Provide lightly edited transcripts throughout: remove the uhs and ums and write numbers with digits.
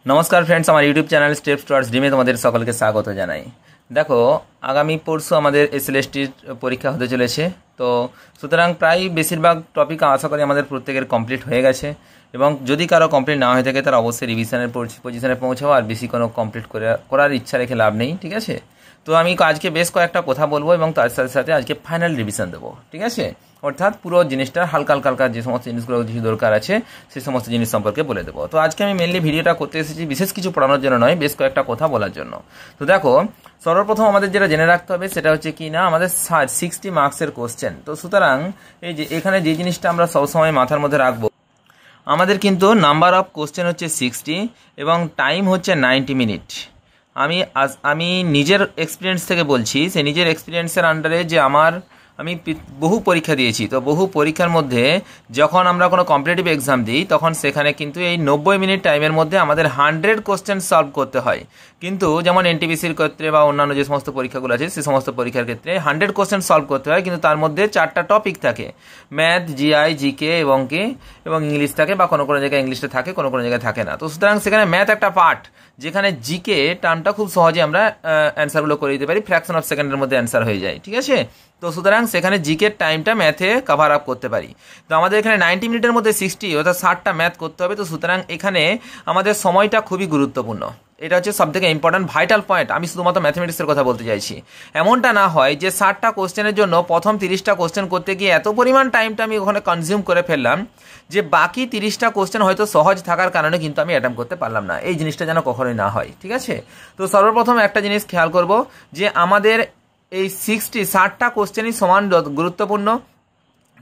नमस्कार फ्रेंड्स, हमारे YouTube channel steps towards ड्रीमे তোমাদের সকলকে স্বাগত জানাই। দেখো, আগামী পরশু আমাদের এসএলএসটির পরীক্ষা হতে চলেছে। তো সুতরাং প্রায় বেশিরভাগ টপিক আশা করি আমাদের প্রত্যেকের কমপ্লিট হয়ে গেছে, এবং যদি কারো কমপ্লিট না হয়ে থাকে তারা অবশ্যই রিভিশনের পজিশনে পৌঁছাও, আর বেশি কোনো কমপ্লিট করার ইচ্ছা রেখে লাভ নেই, ঠিক আছে। তো আমি আজকে বেশ কয়েকটা কথা বলবো এবং তার সাথে সাথে আজকে ফাইনাল রিভিশন দেবো, ঠিক আছে। অর্থাৎ পুরো জিনিসটা হালকা হালকা যে সমস্ত জিনিসগুলো দরকার আছে সেই সমস্ত জিনিস সম্পর্কে বলে দেবো। তো আজকে আমি মেনলি ভিডিওটা করতে এসেছি বিশেষ কিছু পড়ানোর জন্য নয়, বেশ কয়েকটা কথা বলার জন্য। তো দেখো, সর্বপ্রথম আমাদের যেটা জেনে রাখতে হবে সেটা হচ্ছে কি না, আমাদের 60 মার্কসের কোশ্চেন। তো সুতরাং এই যে এখানে যে জিনিসটা আমরা সবসময় মাথার মধ্যে রাখবো, আমাদের কিন্তু নাম্বার অফ কোশ্চেন হচ্ছে 60 এবং টাইম হচ্ছে 90 মিনিট। আমি নিজের এক্সপিরিয়েন্স থেকে বলছি, সেই নিজের এক্সপিরিয়েন্সের আন্ডারে যে আমি বহু পরীক্ষা দিয়েছি। তো বহু পরীক্ষার মধ্যে যখন আমরা কোনো কম্পিটিটিভ এক্সাম দিই তখন সেখানে কিন্তু এই 90 মিনিট টাইমের মধ্যে আমাদের 100 কোশ্চেন সলভ করতে হয়। কিন্তু যেমন এনটিপিসির ক্ষেত্রে বা অন্যান্য যে সমস্ত পরীক্ষাগুলো আছে সেই সমস্ত পরীক্ষার ক্ষেত্রে 100 কোশ্চেন সলভ করতে হয়, কিন্তু তার মধ্যে 4টা টপিক থাকে, ম্যাথ, জিআই, জিকে এবং ইংলিশ থাকে, বা কোনো জায়গায় ইংলিশটা থাকে, কোনো জায়গায় থাকে না। তো সুতরাং সেখানে ম্যাথ একটা পার্ট, যেখানে জিকে টার্মটা খুব সহজে আমরা অ্যান্সারগুলো করে দিতে পারি, ফ্র্যাকশন অফ সেকেন্ডের মধ্যে অ্যান্সার হয়ে যায়, ঠিক আছে। তো সুতরাং সেখানে জিকের টাইমটা ম্যাথে কভার আপ করতে পারি। তো আমাদের এখানে 90 মিনিটের মধ্যে 60 অর্থাৎ 60টা ম্যাথ করতে হবে। তো সুতরাং এখানে আমাদের সময়টা খুবই গুরুত্বপূর্ণ, এটা হচ্ছে সব থেকে ইম্পর্টেন্ট ভাইটাল পয়েন্ট। আমি শুধুমাত্র ম্যাথমেটিক্সের কথা বলতে চাইছি। এমনটা না হয় যে 60টা কোশ্চেনের জন্য প্রথম 30টা কোশ্চেন করতে গিয়ে এত পরিমাণ টাইমটা আমি ওখানে কনজিউম করে ফেললাম যে বাকি 30টা কোশ্চেন হয়তো সহজ থাকার কারণে কিন্তু আমি অ্যাটেম্প করতে পারলাম না। এই জিনিসটা যেন কখনোই না হয়, ঠিক আছে। তো সর্বপ্রথম একটা জিনিস খেয়াল করব যে আমাদের এই 60টা কোশ্চেনই সমান গুরুত্বপূর্ণ।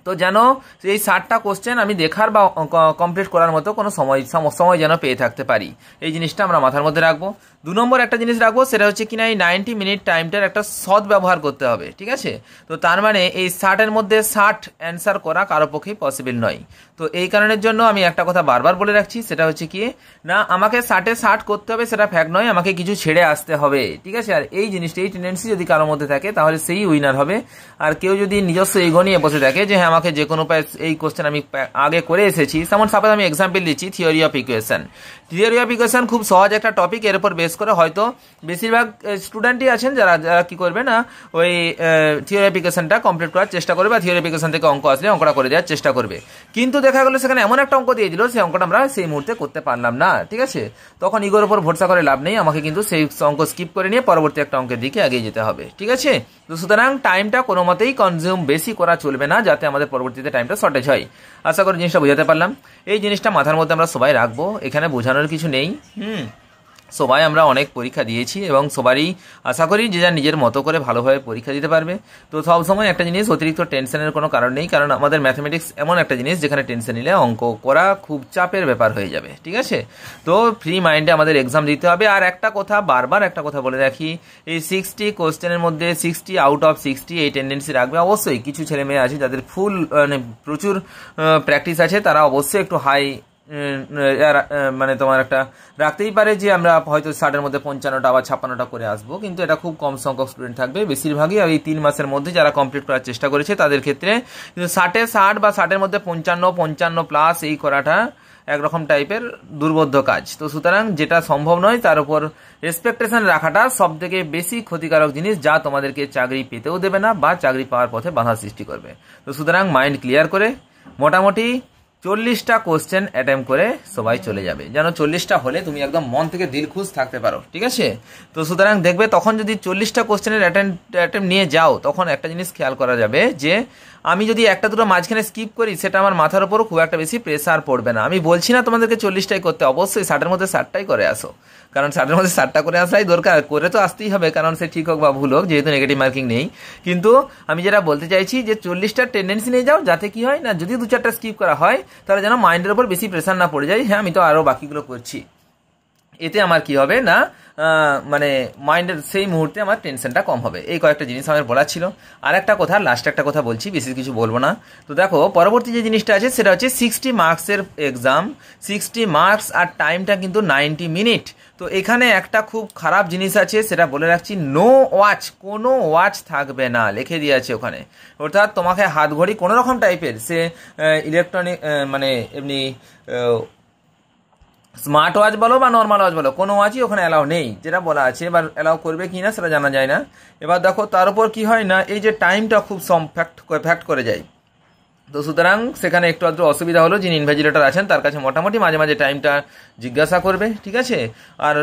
তো যেন এই 60টা কোশ্চেন আমি দেখার বা কমপ্লিট করার মতো কোনো সময় যেন পেয়ে থাকতে পারি, এই জিনিসটা আমরা মাথার মধ্যে রাখবো। 2 নম্বর একটা জিনিস রাখবো, সেটা হচ্ছে কিনা এই 90 মিনিট টাইমটার একটা সৎ ব্যবহার করতে হবে, ঠিক আছে। তো তার মানে এই 60-এর মধ্যে 60 অ্যান্সার করা কারো পক্ষেই পসিবল নয়। তো এই কারণের জন্য আমি একটা কথা বারবার বলে রাখছি, সেটা হচ্ছে কি না, আমাকে 60-এ 60 করতে হবে সেটা ফ্যাক্ট নয়, আমাকে কিছু ছেড়ে আসতে হবে, ঠিক আছে। আর এই জিনিসটা, এই টেন্ডেন্সি যদি কারোর মধ্যে থাকে তাহলে সেই উইনার হবে। আর কেউ যদি নিজস্ব ইগো নিয়ে বসে থাকে যে হ্যাঁ আমাকে যে কোনো উপায় এই কোশ্চেন আমি আগে করে এসেছি, যেমন সাপোজ আমি এক্সাম্পল দিচ্ছি theory of equation. Theory of equation খুব সহজ একটা টপিক, এর উপর বেস করে হয়তো বেশিরভাগ স্টুডেন্টই আছেন যারা কি করবে না, ওই থিওরি অফ ইকুয়েশনটা কমপ্লিট করার চেষ্টা করবে, বা থিওরি অফ ইকুয়েশন থেকে অঙ্ক আসলে অঙ্কটা করে দেওয়ার চেষ্টা করবে। কিন্তু দেখা গেলো সেখানে এমন একটা অঙ্ক দিয়ে দিল, সেই অঙ্কটা আমরা সেই মুহূর্তে করতে পারলাম না, ঠিক আছে। তখন ইগোর উপর ভরসা করে লাভ নেই, আমাকে কিন্তু সেই অঙ্ক স্কিপ করে নিয়ে পরবর্তী একটা অঙ্কের দিকে এগিয়ে যেতে হবে, ঠিক আছে। তো সুতরাং টাইমটা কোনো মতেই কনজিউম বেশি করা চলবে না, যাতে আমাদের পরবর্তীতে টাইমটা শর্টেজ হয়। আশা করি জিনিসটা বোঝাতে পারলাম। এই জিনিসটা মাথার মধ্যে আমরা সবাই রাখবো, এখানে বোঝানোর কিছু নেই। সবাই আমরা অনেক পরীক্ষা দিয়েছি এবং সবারই আশা করি যে যার নিজের মতো করে ভালোভাবে পরীক্ষা দিতে পারবে। তো সবসময় একটা জিনিস, অতিরিক্ত টেনশনের কোনো কারণ নেই, কারণ আমাদের ম্যাথমেটিক্স এমন একটা জিনিস যেখানে টেনশন নিলে অঙ্ক করা খুব চাপের ব্যাপার হয়ে যাবে, ঠিক আছে। তো ফ্রি মাইন্ডে আমাদের এক্সাম দিতে হবে। আর একটা কথা, বারবার একটা কথা বলে রাখি, এই 60 কোশ্চেনের মধ্যে 60 আউট অফ 60 এই টেন্ডেন্সি রাখবে। অবশ্যই কিছু ছেলে মেয়ে আছে যাদের ফুল প্রচুর প্র্যাকটিস আছে, তারা অবশ্যই একটু হাই মানে তোমার একটা রাখতেই পারে যে আমরা হয়তো 60-এর মধ্যে 55টা বা 56টা করে আসবো, কিন্তু এটা খুব কম সংখ্যক স্টুডেন্ট থাকবে। বেশিরভাগই এই 3 মাসের মধ্যে যারা কমপ্লিট করার চেষ্টা করেছে তাদের ক্ষেত্রে কিন্তু 60-এ 60 বা 60-এর মধ্যে 55 প্লাস এই করাটা একরকম টাইপের দুর্বোধ্য কাজ। তো সুতরাং যেটা সম্ভব নয় তার উপর এক্সপেকটেশন রাখাটা সব থেকে বেশি ক্ষতিকারক জিনিস, যা তোমাদেরকে চাকরি পেতেও দেবে না বা চাকরি পাওয়ার পথে বাধা সৃষ্টি করবে। তো সুতরাং মাইন্ড ক্লিয়ার করে মোটামুটি 40টা কোশ্চেন অ্যাটেম্প করে সবাই চলে যাবে, যেন 40টা হলে তুমি একদম মন থেকে দিল খুশ থাকতে পারো, ঠিক আছে। তো সুতরাং দেখবে তখন যদি 40টা কোশ্চেনের অ্যাটেম্প নিয়ে যাও, তখন একটা জিনিস খেয়াল করা যাবে যে আমি যদি একটা দুটো মাঝখানে স্কিপ করি, সেটা আমার মাথার উপরও খুব একটা বেশি প্রেসার পড়বে না। আমি বলছি না তোমাদেরকে 40টাই করতে, অবশ্যই 60-এর মধ্যে 60টাই করে আসো, কারণ 60-এর মধ্যে 60টা করে আসাই দরকার, করে তো আসতেই হবে, কারণ সে ঠিক হোক বা ভুল হোক, যেহেতু নেগেটিভ মার্কিং নেই। কিন্তু আমি যেটা বলতে চাইছি যে 40টার টেন্ডেন্সি নিয়ে যাও, যাতে কি হয় না, যদি 2-4টা স্কিপ করা হয় তাহলে যেন মাইন্ডের উপর বেশি প্রেসার না পড়ে যায়, হ্যাঁ আমি তো আরও বাকিগুলো করছি। এতে আমার কি হবে না, মানে মাইন্ডের সেই মুহূর্তে আমার টেনশনটা কম হবে। এই কয়েকটা জিনিস আমার বলার ছিল। আর একটা কথা, লাস্ট একটা কথা বলছি, বেশি কিছু বলবো না। তো দেখো, পরবর্তী যে জিনিসটা আছে সেটা হচ্ছে 60 মার্কসের এক্সাম, 60 মার্কস, আর টাইমটা কিন্তু 90 মিনিট। তো এখানে একটা খুব খারাপ জিনিস আছে, সেটা বলে রাখছি, নো ওয়াচ, কোনো ওয়াচ থাকবে না, লিখে দিয়ে আছে ওখানে। অর্থাৎ তোমাকে হাত ঘড়ি কোনো রকম টাইপের, সে ইলেকট্রনিক মানে এমনি স্মার্ট ওয়াচ বলো বা নর্মাল ওয়াচ বলো, কোনো ওয়াচই ওখানে অ্যালাউ নেই, যেটা বলা আছে। এবার অ্যালাউ করবে কি না সেটা জানা যায় না। এবার দেখো তার উপর কি হয় না, এই যে টাইমটা খুব ফ্যাক্ট করে যায়। তো সুতরাং সেখানে একটু আধটু অসুবিধা হলো, যিনি ইনভিজিলেটর আছেন তার কাছে মোটামুটি মাঝে মাঝে টাইমটা জিজ্ঞাসা করবে, ঠিক আছে। আর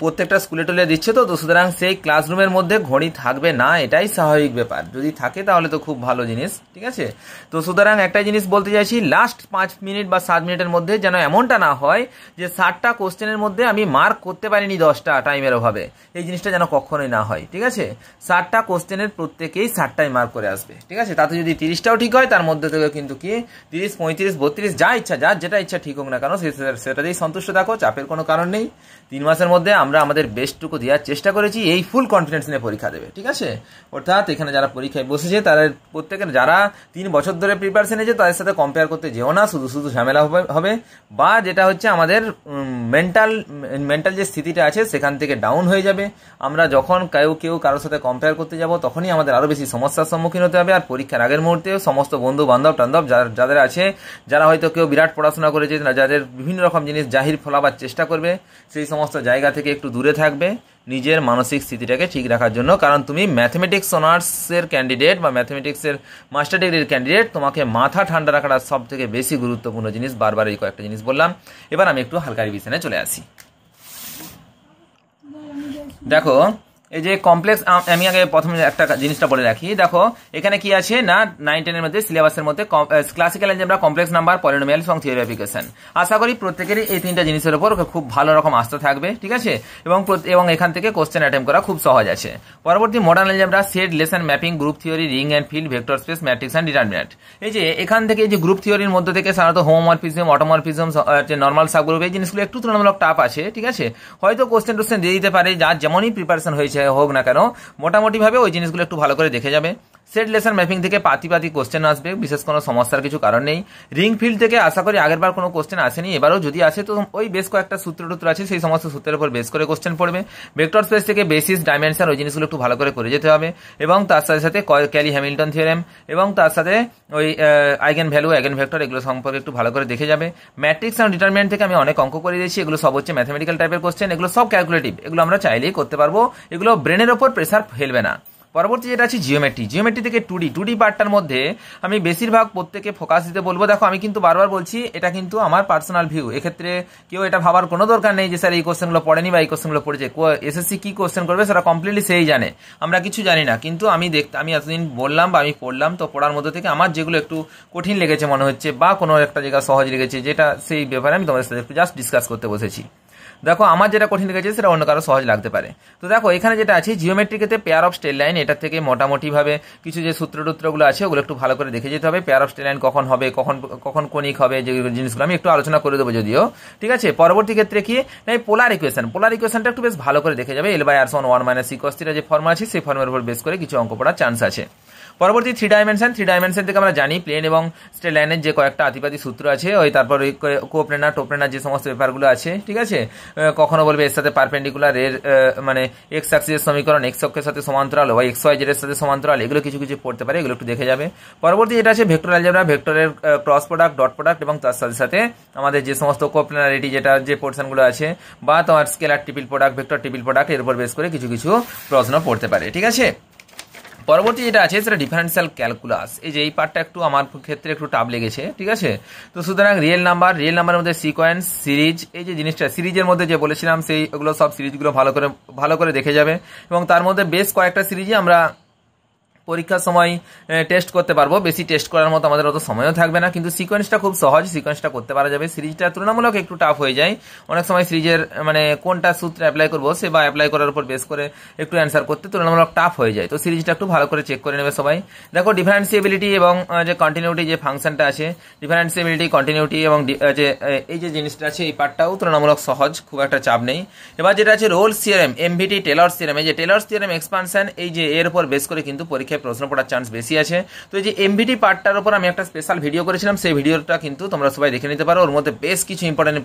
প্রত্যেকটা স্কুলে টুলে দিচ্ছে, তো সুতরাং সেই ক্লাসরুমের মধ্যে ঘড়ি থাকবে না, এটাই স্বাভাবিক ব্যাপার। যদি থাকে তাহলে তো খুব ভালো জিনিস, ঠিক আছে। তো সুতরাং একটাই জিনিস বলতে চাইছি, লাস্ট 5 মিনিট বা 7 মিনিটের মধ্যে যেন এমনটা না হয় যে 60টা কোশ্চেনের মধ্যে আমি মার্ক করতে পারিনি 10টা টাইমের অভাবে, এই জিনিসটা যেন কখনোই না হয়, ঠিক আছে। 60টা কোশ্চেনের প্রত্যেকেই 60টাই মার্ক করে আসবে, ঠিক আছে। তাতে যদি 30টাও ঠিক হয়, তার মধ্যে থেকে কিন্তু কি 30, 35, 32 যা ইচ্ছা, যার যেটা ইচ্ছা ঠিক হোক না কেন, সেটাতেই সন্তুষ্ট থাকো, চাপের কোনো কারণ নেই। 3 মাসের মধ্যে আমরা আমাদের বেস্টটুকু দেওয়ার চেষ্টা করেছি, এই ফুল কনফিডেন্স নিয়ে পরীক্ষা দেবে, ঠিক আছে। অর্থাৎ এখানে যারা পরীক্ষায় বসেছে তারা প্রত্যেকের, যারা 3 বছর ধরে প্রিপারেশন নিয়েছে তাদের সাথে কম্পেয়ার করতে যেও না, শুধু ঝামেলা হবে। বা যেটা হচ্ছে আমাদের মেন্টাল যে স্থিতিটা আছে সেখান থেকে ডাউন হয়ে যাবে। আমরা যখন কেউ কারোর সাথে কম্পেয়ার করতে যাব, তখনই আমাদের আরো বেশি সমস্যার সম্মুখীন হতে হবে। আর পরীক্ষার আগের মুহূর্তে সমস্ত বন্ধু বান্ধব যাদের আছে, যারা হয়তো কেউ বিরাট পড়াশোনা করেছে, যাদের বিভিন্ন রকম জিনিস জাহির ফলাবার চেষ্টা করবে, সেই সমস্ত জায়গা থেকে একটু দূরে থাকবে নিজের মানসিক স্থিতিটাকে ঠিক রাখার জন্য। কারণ তুমি ম্যাথমেটিক্স অনার্সের ক্যান্ডিডেট বা ম্যাথমেটিক্সের মাস্টার ডিগ্রির ক্যান্ডিডেট, তোমাকে মাথা ঠান্ডা রাখাটা সব থেকে বেশি গুরুত্বপূর্ণ জিনিস। বারবার এই কয়েকটা জিনিস বললাম। এবার আমি একটু হালকা রিভিশনে চলে আসি। দেখো এই যে কমপ্লেক্স, আমি আগে প্রথমে একটা জিনিসটা বলে রাখি। দেখো এখানে কি আছে না, 9-10 এর মধ্যে সিলেবাসের মধ্যে classical algebra, complex number, polynomial এবং থিওরি অফ ইকুয়েশন। আশা করি প্রত্যেকেরই এই 3টা জিনিসের উপর খুব ভালো রকম আস্থা থাকবে, ঠিক আছে। এবং এখান থেকে কোশ্চেন অ্যাটেম্প করা খুব সহজ আছে। পরবর্তী modern algebra, set, lesson, mapping, group theory, ring and field, vector space, matrix and determinant. এই যে এখান থেকে এই যে গ্রুপ থিওরির মধ্যে থেকে সাধারণত হোমোমরফিজম, অটোমরফিজম, নর্মাল সাবগ্রুপ, এই জিনিসগুলো একটু তুলনামূলক টাফ আছে, ঠিক আছে। হয়তো কোশ্চেন টোশ্চেন দিয়ে দিতে পারে, যার যেমনই প্রিপারেশন হয়েছে হোক না কেন, মোটামুটি ভাবে ওই জিনিসগুলো একটু ভালো করে দেখে যাবে। সেট, লেসন, ম্যাপিং থেকে পাতি কোশ্চেন আসবে, বিশেষ কোনো সমস্যার কিছু কারণ নেই। রিং ফিল্ড থেকে আশা করি আগেরবার কোনো কোশ্চেন আসেনি, এবারও যদি আসে তো ওই বেশ কয়েকটা সূত্র আছে, সেই সমস্ত সূত্রের উপর বেস করে কোশ্চেন পড়বে। ভেক্টর স্পেস থেকে বেসিস, ডাইমেনশন, ওই জিনিসগুলো একটু ভালো করে যেতে হবে। এবং তার সাথে সাথে ক্যালি হ্যামিল্টন থিওরেম এবং তার সাথে ওই আইগেন ভ্যালু, আইগেন ভেক্টর, এগুলো সম্পর্কে একটু ভালো করে দেখে যাবে। ম্যাট্রিক্স এবং ডিটারমিনেন্ট থেকে আমি অনেক অঙ্ক করে দিয়েছি, এগুলো সব হচ্ছে ম্যাথমেটিক্যাল টাইপের কোশ্চেন, এগুলো সব ক্যালকুলেটিভ, এগুলো আমরা চাইলেই করতে পারবো, এগুলো ব্রেনের ওপর প্রেসার ফেলবে না। পরবর্তী যেটা আছে জিওমেট্রি থেকে 2D পার্টটার মধ্যে আমি বেশিরভাগ প্রত্যেকে ফোকাস দিতে বলবো। দেখো আমি কিন্তু বারবার বলছি, এটা কিন্তু আমার পার্সোনাল ভিউ, এক্ষেত্রে কেউ এটা ভাবার কোনো দরকার নেই যে স্যার এই কোশ্চেনগুলো পড়েনি বা এই কোশ্চেনগুলো পড়েছে। এসএসসি কি কোশ্চেন করবে সেটা কমপ্লিটলি সেই জানে, আমরা কিছু জানি না। কিন্তু আমি এতদিন বললাম বা আমি পড়লাম, তো পড়ার মধ্যে থেকে আমার যেগুলো একটু কঠিন লেগেছে মনে হচ্ছে বা কোনো একটা জায়গা সহজ লেগেছে, যেটা সেই ব্যাপারে আমি তোমাদের সাথে একটু জাস্ট ডিসকাস করতে বসেছি। দেখো আমার যেটা কঠিন লেগেছে সেটা অন্য কারো সহজ লাগতে পারে। তো দেখো এখানে যেটা আছে জিওমেট্রিকে পেয়ার অফ স্ট্রেট লাইন, এটা থেকে মোটামুটি ভাবে কিছু যে সূত্রগুলো আছে ওগুলো একটু ভালো করে দেখে যেতে হবে। পেয়ার অফ স্ট্রেট লাইন কখন হবে, কখন কোনিক হবে, যে জিনিসগুলো আমি একটু আলোচনা করে দেবো যদিও, ঠিক আছে। পরবর্তী ক্ষেত্রে কি পোলার ইকুয়েশনটা একটু বেশ ভালো করে দেখে যাবে। L/R=1 - cos θ যে ফর্মুলা আছে সেই ফর্মুলার উপর বেস করে কিছু অঙ্ক পড়ার চান্স আছে। পরবর্তী 3 ডাইমেনশন থেকে আমরা জানি প্লেন এবং স্ট্রেট লাইনের যে কয়েকটা আতিপাতি সূত্র আছে, ওই তারপর ওই কোপ্লেনার টোপ্লেনার যে সমস্ত ব্যাপারগুলো আছে, ঠিক আছে। কখনো বলবে এর সাথে পারপেন্ডিকুলার, এর মানে এক্স অ্যাক্সিসের সমীকরণ, এক্স অক্ষের সাথে সমান্তরাল, ওই এক্স ওয়াই জেড এর সাথে সমান্তরাল, এগুলো কিছু তোমার পড়তে পারে, এগুলো একটু দেখে যাবে। পরবর্তী যেটা আছে ভেক্টর অ্যালজেব্রা, ভেক্টরের ক্রস প্রোডাক্ট, ডট প্রোডাক্ট এবং তার সাথে সাথে আমাদের যে সমস্ত কোপ্লেনারিটি যে পোর্শনগুলো আছে, বা তোমার scalar triple product, vector triple product, এর উপর বেস করে কিছু প্রশ্ন পড়তে পারে, ঠিক আছে। পরবর্তী যেটা আছে সেটা ডিফারেন্সিয়াল ক্যালকুলাস। এই যে এই পার্টটা একটু আমার ক্ষেত্রে একটু টাফ লেগেছে, ঠিক আছে। তো সুতরাং রিয়েল নাম্বারের মধ্যে সিকোয়েন্স, সিরিজ, এই যে জিনিসটা সিরিজের মধ্যে যে বলেছিলাম সেইগুলো সব সিরিজগুলো ভালো করে দেখে যাবে। এবং তার মধ্যে বেশ কয়েকটা সিরিজই আমরা পরীক্ষার সময় টেস্ট করতে পারবো, বেশি টেস্ট করার মতো আমাদের অত সময়ও থাকবে না। কিন্তু সিকোয়েন্সটা খুব সহজ, সিকোয়েন্সটা করতে পারা যাবে। সিরিজটা তুলনামূলক একটু টাফ হয়ে যায় অনেক সময়, সিরিজের মানে কোনটা সূত্রে অ্যাপ্লাই করবো সে বা অ্যাপ্লাই করার উপর বেস করে একটু অ্যান্সার করতে তুলনামূলক টাফ হয়ে যায়। তো সিরিজটা একটু ভালো করে চেক করে নেবে সবাই। দেখো ডিফারেন্সিয়েবিলিটি এবং যে কন্টিনিউটি যে ফাংশনটা আছে, ডিফারেন্সিয়েবিলিটি, কন্টিনিউটি এবং যে এই যে জিনিসটা আছে, এই পার্টটাও তুলনামূলক সহজ, খুব একটা চাপ নেই। এবার যেটা আছে Rolle's theorem, MVT, Taylor's theorem, এই যে টেলর্স থিওরেম এক্সপানশন, এই যে এর উপর বেস করে কিন্তু পরীক্ষা পরীক্ষায় প্রশ্ন পড়ার চান্স বেশি আছে। তো এই যে এমভিটি পার্টটার উপর আমি একটা স্পেশাল ভিডিও করেছিলাম, সেই ভিডিওটা কিন্তু তোমরা সবাই দেখে নিতে পারো। ওর মধ্যে বেশ কিছু ইম্পর্টেন্ট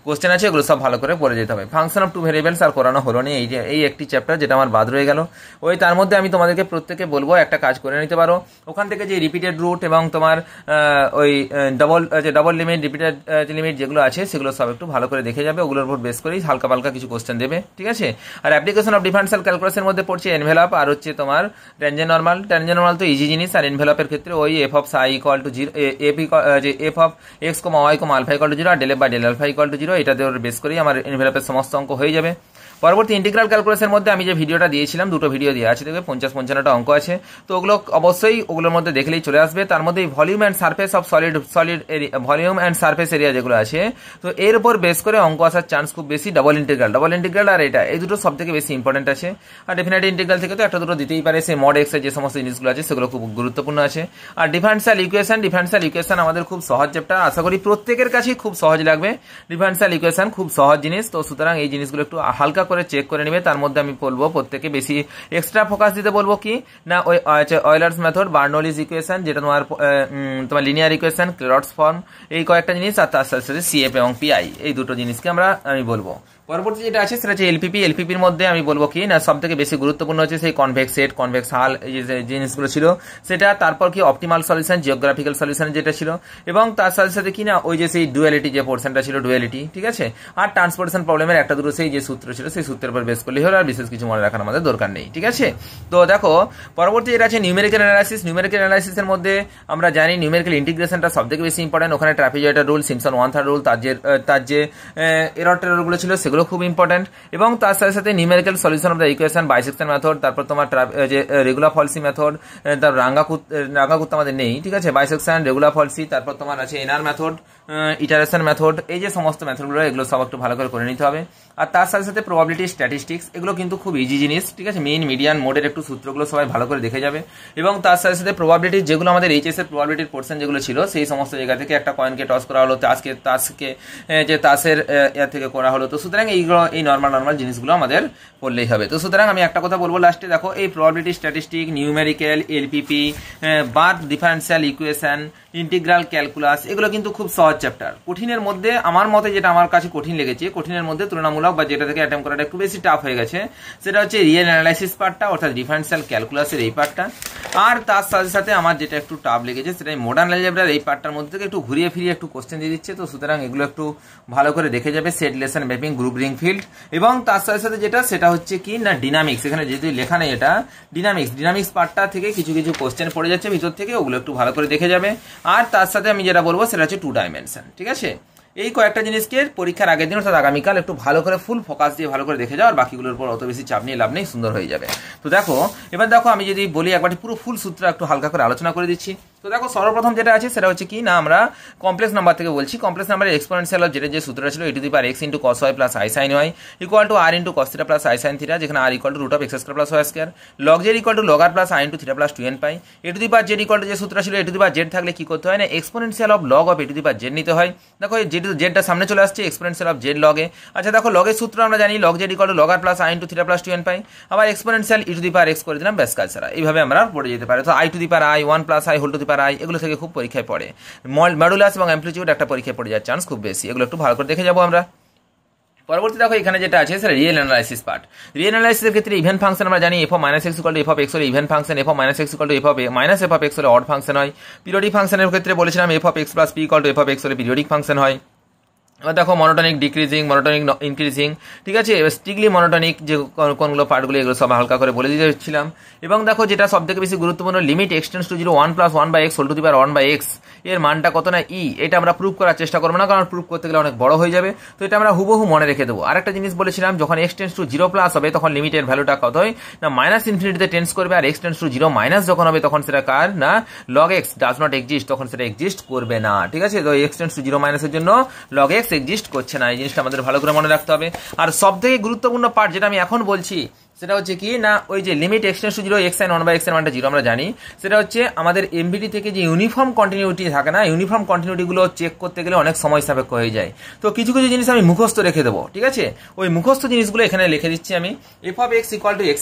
কোশ্চেন আছে, এগুলো সব ভালো করে পড়ে যেতে হবে। ফাংশন অফ টু ভেরিয়েবলস আর করানো হলো নি, এই একটি চ্যাপ্টার যেটা আমার বাদ রয়ে গেল। ওই তার মধ্যে আমি তোমাদেরকে প্রত্যেকে বলবো একটা কাজ করে নিতে পারো, ওখান থেকে যে রিপিটেড রুট এবং তোমার ওই ডবল লিমিট, রিপিটেড লিমিট যেগুলো আছে সেগুলো সব একটু ভালো করে দেখে যাবে। ওগুলোর উপর বেস করেই হালকা পালকা কিছু কোশ্চেন দেবে, ঠিক আছে। আর অ্যাপ্লিকেশন অফ ডিফারেন্সিয়াল ক্যালকুলাসের মধ্যে পড়ছে এনভেলপ আর হচ্ছে তোমার ট্যানজেন্ট নরমাল। ট্যানজেন্ট নরমাল তো ইজি জিনিস, আর এনভেলপের ক্ষেত্রে ওই F of psi equal to 0, F of X comma Y comma alpha equal to 0 আর del F by del alpha equal to 0, এটাতে ওর বেস করেই আমার এনভেলপের সমস্ত অঙ্ক হয়ে যাবে। পরবর্তী ইন্টিগ্রাল ক্যালকুলাসের মধ্যে আমি যে ভিডিওটা দিয়েছিলাম, দুটো ভিডিও দেওয়া আছে, দেখবে 50-55টা অঙ্ক আছে। তো ওগুলো অবশ্যই ওগুলোর মধ্যে দেখলেই চলে আসবে। তার মধ্যে volume and surface of solid volume and surface area যেগুলো আছে, তো এর উপর বেস করে অঙ্ক আসার চান্স খুব বেশি। ডাবল ইন্টিগ্রাল আর এটা, এই দুটো সব থেকে বেশি ইম্পর্টেন্ট আছে। আর ডেফিনেট ইন্টিগ্রাল থেকে তো একটা দুটো দিতেই পারে, সেই মড এক্স এর যে সমস্ত জিনিসগুলো আছে সেগুলো খুব গুরুত্বপূর্ণ আছে। আর ডিফারেন্সিয়াল ইকুয়েশন আমাদের খুব সহজ চ্যাপ্টার, আশা করি প্রত্যেকের কাছেই খুব সহজ লাগবে। ডিফারেন্সিয়াল ইকুয়েশন খুব সহজ জিনিস, তো সুতরাং এই জিনিসগুলো একটু হালকা করে চেক করে নেবে। তার মধ্যে আমি বলবো প্রত্যেকে বেশি এক্সট্রা ফোকাস দিতে বলবো কি না, ওই অয়েলার্স মেথড, বার্নৌলিস ইকুয়েশন যেটা তোমার লিনিয়ার ইকুয়েশন, ক্লেরটস ফর্ম, এই কয়েকটা জিনিস, আর তার সাথে সাথে সিএফ এবং পিআই, এই দুটো জিনিসকে আমি বলবো। পরবর্তী যেটা আছে সেটা হচ্ছে এলপিপির মধ্যে আমি বলবো কি না, সব থেকে বেশি গুরুত্বপূর্ণ হচ্ছে সেই কনভেক্স সেট, কনভেক্স হাল, এই যে জিনিসগুলো ছিল সেটা, তারপর কি অপটিমাল সলিউশন, জিওগ্রাফিক্যাল সলিউশন যেটা ছিল, এবং তার সাথে সাথে কি না ওই যে সেই ডুয়ালিটি যে পোর্শনটা ছিল, ডুয়ালিটি, ঠিক আছে। আর ট্রান্সপোর্টেশন প্রবলেমের একটা দুটো সেই যে সূত্র ছিল, সেই সূত্রের উপর বেস করলেই হলো, আর বিশেষ কিছু মনে রাখার আমাদের দরকার নেই, ঠিক আছে। তো দেখো পরবর্তী যেটা আছে নিউমেরিক্যাল অ্যানালাইসিসের মধ্যে আমরা জানি নিউমেরিক্যাল ইন্টিগ্রেশনটা সব থেকে বেশি ইম্পর্টেন্ট। ওখানে ট্রাপিজয়েডাল রুল, সিম্পসন 1/3 রুল, তার যে এরর টেররগুলো ছিল সেগুলো খুব ইম্পর্টেন্ট। এবং তার সাথে সাথে numerical solution of the equation, bisection method, তারপর তোমার যে রেগুলার ফলসি মেথড, তার রাঙ্গাকুত আমাদের নেই, ঠিক আছে, বাইসেকশন, রেগুলার ফলসি, তারপর তোমার আছে এনআর মেথড, ইটারেশন মেথড, এই যে সমস্ত মেথডগুলো এগুলো সব একটু ভালো করে নিতে হবে। আর তার সাথে সাথে প্রবাবিলিটি, স্ট্যাটিস্টিক্স, এগুলো কিন্তু খুব ইজি জিনিস, ঠিক আছে। মিন, মিডিয়ান, মোডের একটু সূত্রগুলো সবাই ভালো করে দেখে যাবে। এবং তার সাথে সাথে প্রবাবিলিটি, যেগুলো আমাদের এইচএস এর প্রবাবিলিটির পোর্শন যেগুলো ছিল, সেই সমস্ত জায়গা থেকে একটা কয়েনকে টস করা হলো, তাসের ইয়ার থেকে করা হলো। তো সুতরাং এইগুলো, এই নর্মাল জিনিসগুলো আমাদের পড়লেই হবে। তো সুতরাং আমি একটা কথা বলবো লাস্টে, দেখো এই প্রবাবিলিটি, স্ট্যাটিস্টিক, নিউমেরিক্যাল, এলপিপি, বার ডিফারেন্সিয়াল ইকুয়েশন, ইন্টিগ্রাল ক্যালকুলাস, এগুলো কিন্তু খুব সহজ চ্যাপ্টার। কঠিনের মধ্যে আমার মতে যেটা আমার কাছে কঠিন লেগেছে, কঠিনের মধ্যে তুলনামূলক বা যেটা থেকে অ্যাটেম্প করাটা একটু বেশি টাফ হয়ে গেছে, সেটা হচ্ছে রিয়েল অ্যানালাইসিস পার্টটা, অর্থাৎ ডিফারেন্সিয়াল ক্যালকুলাসের এই পার্টটা। আর তার সাথে সাথে আমার যেটা একটু টাফ লেগেছে সেটা মডার্ন অ্যালজেব্রার এই পার্টটার মধ্যে থেকে একটু ঘুরিয়ে ফিরিয়ে একটু কোশ্চেন দিয়ে দিচ্ছে। তো সুতরাং এগুলো একটু ভালো করে দেখে যাবে, set, relation, mapping, group, ring, field. এবং তার সাথে সাথে যেটা সেটা হচ্ছে কি না ডিনামিক্স, এখানে যেহেতু লেখা নেই এটা ডিনামিক্স পার্টটা থেকে কিছু কোশ্চেন পড়ে যাচ্ছে ভিতর থেকে, ওগুলো একটু ভালো করে দেখে যাবে। আর তার সাথে আমি যেটা বলবো সেটা হচ্ছে 2 ডাইমেনশন, ঠিক আছে। এই কয়েকটা জিনিসকে পরীক্ষার আগের দিন অর্থাৎ আগামীকাল একটু ভালো করে ফুল ফোকাস দিয়ে ভালো করে দেখে যাও, আর বাকিগুলোর উপর অত বেশি চাপ নিয়ে লাভ নেই, সুন্দর হয়ে যাবে। তো দেখো এবার দেখো আমি যদি বলি একবারটি পুরো ফুল সূত্র একটু হালকা করে আলোচনা করে দিচ্ছি। তো দেখো সর্বপ্রথম যেটা আছে সেটা হচ্ছে কি না, আমরা কমপ্লেক্স নাম্বার থেকে বলছি। কমপ্লেক্স নাম্বারের এক্সপোনেনশিয়াল যেটা যে সূত্রটা ছিল, e⁻x * cos y + i sin y = r * cos θ + i sin θ, যেখানে r = √x² + y², log z = log r + i * θ + 2n π। e⁻z যে সূত্র ছিল, e⁻z থাকলে কি করতে হয় না, exponential of log of e⁻z নিতে হয়। দেখো জেডটা সামনে চলে আসছে, এক্সপোনেনশিয়াল অফ z log এ। আচ্ছা দেখো লগের সূত্র আমরা জানি, log z = log r + i * θ + 2n π। আবার এক্সপোনেনশিয়াল e⁻x করে দিলাম, ব্যাস কাজ ছাড়া। এইভাবে আমরা পড়ে যেতে পারি। তো i⁻ 1 + i ^ এগুলো থেকে খুব পরীক্ষায় পড়ে। মডুলাস এবং অ্যামপ্লিটিউড একটা পরীক্ষায় পড়ে যাওয়ার চান্স খুব বেশি, এগুলো একটু ভালো করে দেখে যাবো আমরা। পরবর্তী দেখো এখানে যেটা আছে সেটা রিয়েল অ্যানালাইসিস পার্ট। রিয়েল অ্যানালাইসিসের ক্ষেত্রে ইভেন ফাংশন আমরা জানি, f of - x = f of x হলে even function, f of - x = f of x হলে অড ফাংশন হয়। পিরিয়ডিক ফাংশনের ক্ষেত্রে বলেছিলাম f of x + p = f of x হলে পিরিয়ডিক ফাংশন হয়। এবার দেখো মনোটনিক ডিক্রিজিং, মনোটনিক ইনক্রিজিং, ঠিক আছে। এবার স্ট্রিক্টলি মনোটনিক যে কোনগুলো পার্টগুলো, এগুলো সব হালকা করে বলে দিয়েছিলাম। এবং দেখো যেটা সব থেকে বেশি গুরুত্বপূর্ণ, limit x → 0 1 + 1/x whole to the power 1/x, এর মানটা কত না e। এটা আমরা প্রুভ করার চেষ্টা করবো না, কারণ প্রুভ করতে গেলে অনেক বড় হয়ে যাবে। তো এটা আমরা হুবহু মনে রেখে দেবো। আরেকটা জিনিস বলেছিলাম, যখন x → 0+ হবে তখন লিমিটের ভ্যালুটা কত হয় না -∞ টেন্স করবে, আর x → 0 যখন হবে তখন সেটা কার না log x does not exist, তখন সেটা এক্সিস্ট করবে না, ঠিক আছে। তো x → 0 এর জন্য log x এক্সিস্ট করছে না, এই জিনিসটা আমাদের ভালো করে মনে রাখতে হবে। আর সব থেকে গুরুত্বপূর্ণ পার্ট যেটা আমি এখন বলছি সেটা হচ্ছে কি না ওই যে limit X tends to 0 x sin 1 x এর মানটা 0 আমরা জানি, সেটা হচ্ছে আমাদের এমভিডি থেকে যে ইউনিফর্ম কন্টিনিউটি থাকে না, ইউনিফর্ম কন্টিনিউটিগুলো চেক করতে গেলে অনেক সময় সাপেক্ষ হয়ে যায়। তো কিছু কিছু জিনিস আমি মুখস্থ রেখে দেবো, ঠিক আছে? ওই মুখস্থ জিনিসগুলো এখানে লিখে দিচ্ছি আমি। f of x equal to x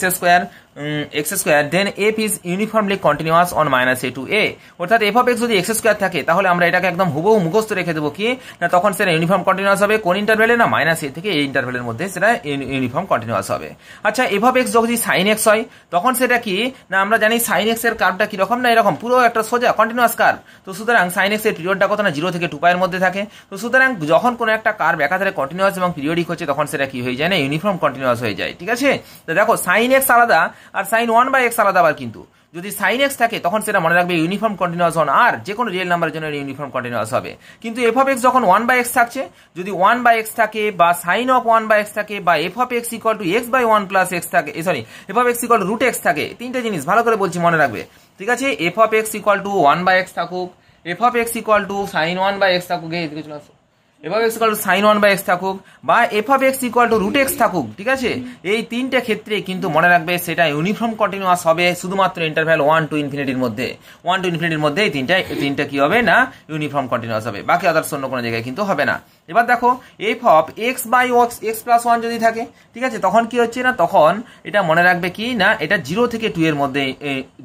square then f is uniformly continuous on -a to a, অর্থাৎ f of x যদি x স্কোয়ার থাকে তাহলে আমরা এটাকে একদম হুবহু মুখস্থ রেখে দেবো কি না, তখন সেটা ইউনিফর্ম কন্টিনিউয়াস হবে কোন ইন্টারভ্যালে না -a থেকে a ইন্টারভ্যালের মধ্যে সেটা ইউনিফর্ম কন্টিনিউয়াস হবে। আচ্ছা f of x যদি sin x হয় তখন সেটা কি না, আমরা জানি sin x এর কার্ভটা কি রকম না, এরকম পুরো একটা সোজা কন্টিনিউয়াস কার্ভ। তো সুতরাং sin x এর পিরিয়ডটা কত না 0 থেকে 2π এর মধ্যে থাকে। তো সুতরাং যখন কোনো একটা কার্ভ একাধারে কন্টিনিউয়াস এবং পিরিয়ডিক হচ্ছে তখন সেটা কি হয়ে যায় না, ইউনিফর্ম কন্টিনিউয়াস হয়ে যায়, ঠিক আছে? তো দেখো sin x আলাদা আর sin 1/x আলাদা, আবার কিন্তু যদি sin x থাকে তখন সেটা মনে রাখবে ইউনিফর্ম কন্টিনিউয়াস অন আর যে কোনো রিয়েল নাম্বারের জন্য ইউনিফর্ম কন্টিনিউয়াস হবে। কিন্তু f of x যখন 1/x থাকছে, যদি 1/x থাকে বা sin of 1/x থাকে বা f of x equal to x by 1 plus x থাকে, sorry f of x equal to root x থাকে, তিনটে জিনিস ভালো করে বলছি মনে রাখবে, ঠিক আছে? f of x equal to 1/x থাকুক, f of x equal to sin 1/x থাকুক, এদিকে চলে আসো, f of x equal to sin 1/x থাকুক বা f of x equal to root x থাকুক, ঠিক আছে? এই তিনটে ক্ষেত্রে কিন্তু মনে রাখবে সেটা ইউনিফর্ম কন্টিনিউয়াস হবে শুধুমাত্র ইন্টারভ্যাল 1 to ইনফিনিটির মধ্যে। 1 to ইনফিনিটির মধ্যে এই তিনটা কি হবে না, ইউনিফর্ম কন্টিনিউয়াস হবে, বাকি আদার্স অন্য কোনো জায়গায় কিন্তু হবে না। এবার দেখো f of x by x plus 1 যদি থাকে, ঠিক আছে, তখন কি হচ্ছে না, তখন এটা মনে রাখবে কি না, এটা 0 থেকে 2 এর মধ্যে,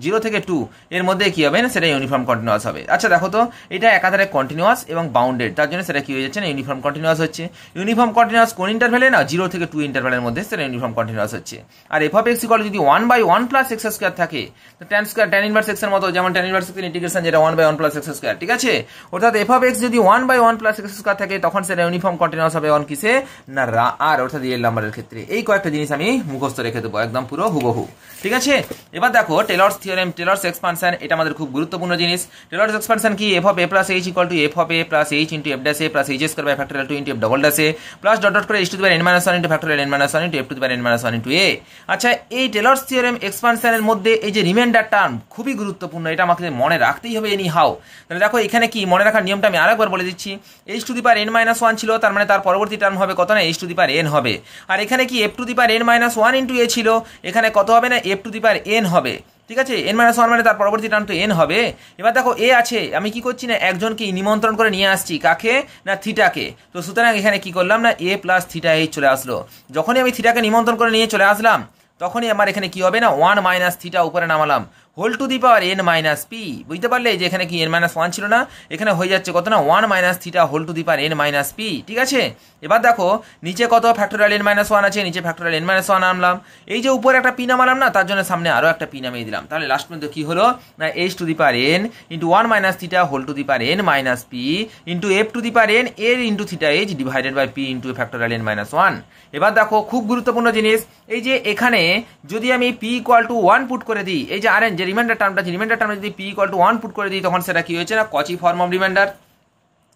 0 থেকে 2 এর মধ্যে কি হবে না, সেটা ইউনিফর্ম কন্টিনিউয়াস হবে। আচ্ছা দেখো তো এটা একাধারে কন্টিনিউয়াস এবং বাউন্ডেড, তার জন্য সেটা কি হয়ে যাচ্ছে না, ইউনিফর্ম কন্টিনিউয়াস হচ্ছে। ইউনিফর্ম কন্টিনিউয়াস কোন ইন্টারভ্যালে না, 0 থেকে 2 ইন্টারভ্যালের মধ্যে সেটা ইউনিফর্ম কন্টিনিউয়াস হচ্ছে। আর f of x equal যদি 1/1 plus x স্কয়ার থাকে, তো tan ইনভার্স x এর মতো, যেমন tan ইনভার্স x এর ইন্টিগ্রেশন যেটা 1/1 plus x স্কয়ার, ঠিক আছে? অর্থাৎ f of x যদি 1/1 plus x স্কয়ার থাকে তখন সেটা ইউনিফর্ম কন্টিনিউয়াস হবে অন কিসে না, আর অর্থাৎ রিয়েল নাম্বারের ক্ষেত্রে। এই কয়েকটা জিনিস আমি মুখস্থ রেখে দেবো একদম পুরো হুবহু, ঠিক আছে? এবার দেখো টেলর্স থিওরেম, টেলর্স এক্সপানশন, এটা আমাদের খুব গুরুত্বপূর্ণ জিনিস। টেলর্স এক্সপানশন কি, f of a plus h equal to f of a plus h into f dash a plus h square by factorial 2 into f double dash a plus dot dot করে h to the power n minus 1 into factorial n minus 1 into f to the power n minus 1 into a। আচ্ছা এই Taylor's theorem এক্সপানশনের মধ্যে এই যে reminder term খুবই গুরুত্বপূর্ণ, এটা আমাকে মনে রাখতেই হবে এনি হাউ। তাহলে দেখো এখানে কি মনে রাখার নিয়মটা আমি আরেকবার বলে দিচ্ছি। h to the power n minus 1 ছিল, তার মানে তার পরবর্তী টার্ম হবে কত না, h to the power n হবে। আর এখানে কি f to the power n minus 1 into a ছিল, এখানে কত হবে না, f to the power n হবে, ঠিক আছে? n minus 1 মানে তার পরবর্তী টার্ম তো n হবে। এবার দেখো a আছে, আমি কি করছি না, একজনকে নিমন্ত্রণ করে নিয়ে আসছি, কাকে না, থিটাকে। তো সুতরাং এখানে কি করলাম না, a প্লাস থিটা h চলে আসলো। যখনই আমি থিটাকে নিমন্ত্রণ করে নিয়ে চলে আসলাম তখনই আমার এখানে কি হবে না, 1 মাইনাস থিটা উপরে নামালাম, whole to the power n minus P. বুঝতে পারলে যে এখানে কি n মাইনাস 1 ছিল না, এখানে হয়ে যাচ্ছে কত না, 1 minus theta whole to the power n minus P, ঠিক আছে? এবার দেখো নিচে কত ফ্যাক্টোরিয়াল n মাইনাস 1 আছে, নিচে ফ্যাক্টোরিয়াল n মাইনাস 1 আনলাম, এই যে উপরে একটা পি নামালাম না, তার জন্য সামনে আরো একটা পি নামিয়ে দিলাম। তাহলে লাস্ট পর্যন্ত কি হলো না, h to the power n into 1 minus theta whole to the power n minus p into f to the power n এর into theta h divided by p into factorial n minus 1। এবার দেখো খুব গুরুত্বপূর্ণ জিনিস, এই যে এখানে যদি আমি p ইকুয়াল টু 1 পুট করে দিই, এই যে আর এন যে রিমাইন্ডার টার্মটা, রিমাইন্ডার টার্মে যদি p ইকুয়াল টু 1 পুট করে দিই তখন সেটা কি হয়েছে না, কচি ফর্ম অফ রিমাইন্ডার।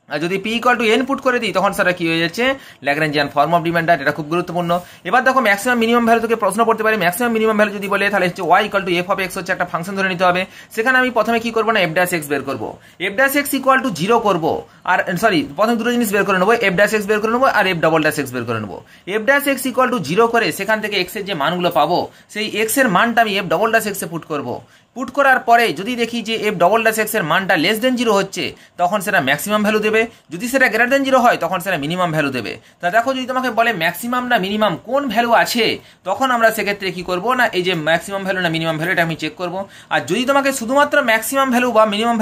আর যদি p equal to n put করে দিই তখন সেটা কি হয়ে যাচ্ছে, ল্যাগ্রাঞ্জিয়ান ফর্ম অফ রিমাইন্ডার। এটা খুব গুরুত্বপূর্ণ। এবার দেখো ম্যাক্সিমাম মিনিমাম ভ্যালু থেকে প্রশ্ন পড়তে পারে। ম্যাক্সিমাম মিনিমাম ভ্যালু যদি বলে তাহলে হচ্ছে y equal two f of x হচ্ছে একটা ফাংশন ধরে নিতে হবে। সেখানে আমি প্রথমে কি করবো না, f ড্যাশ x বের করবো, f dash x equal to 0 করবো, আর সরি প্রথমে দুটো জিনিস বের করে নেবো, f ড্যাশ x বের করে নেবো আর f ডবল ড্যাশ x বের করে নেবো। f dash x equal to 0 করে সেখান থেকে x এর যে মানগুলো পাবো সেই x এর মানটা আমি f ডবল ড্যাশ x এ পুট করবো। পুট করার পরে যদি দেখি যে f ডবল ড্যাশ x এর মানটা লেস দেন 0 হচ্ছে তখন সেটা ম্যাক্সিমাম ভ্যালু দেবে, যদি সেটা গ্রেটার দেন 0 হয় তখন সেটা মিনিমাম ভ্যালু দেবে। তা দেখো যদি তোমাকে বলে ম্যাক্সিমাম না মিনিমাম কোন ভ্যালু আছে, তখন আমরা সেক্ষেত্রে কি করবো না, এই যে ম্যাক্সিমাম ভ্যালু না মিনিমাম ভ্যালু এটা আমি চেক করবো। আর যদি তোমাকে শুধুমাত্র ম্যাক্সিমাম ভ্যালু বা মিনিমাম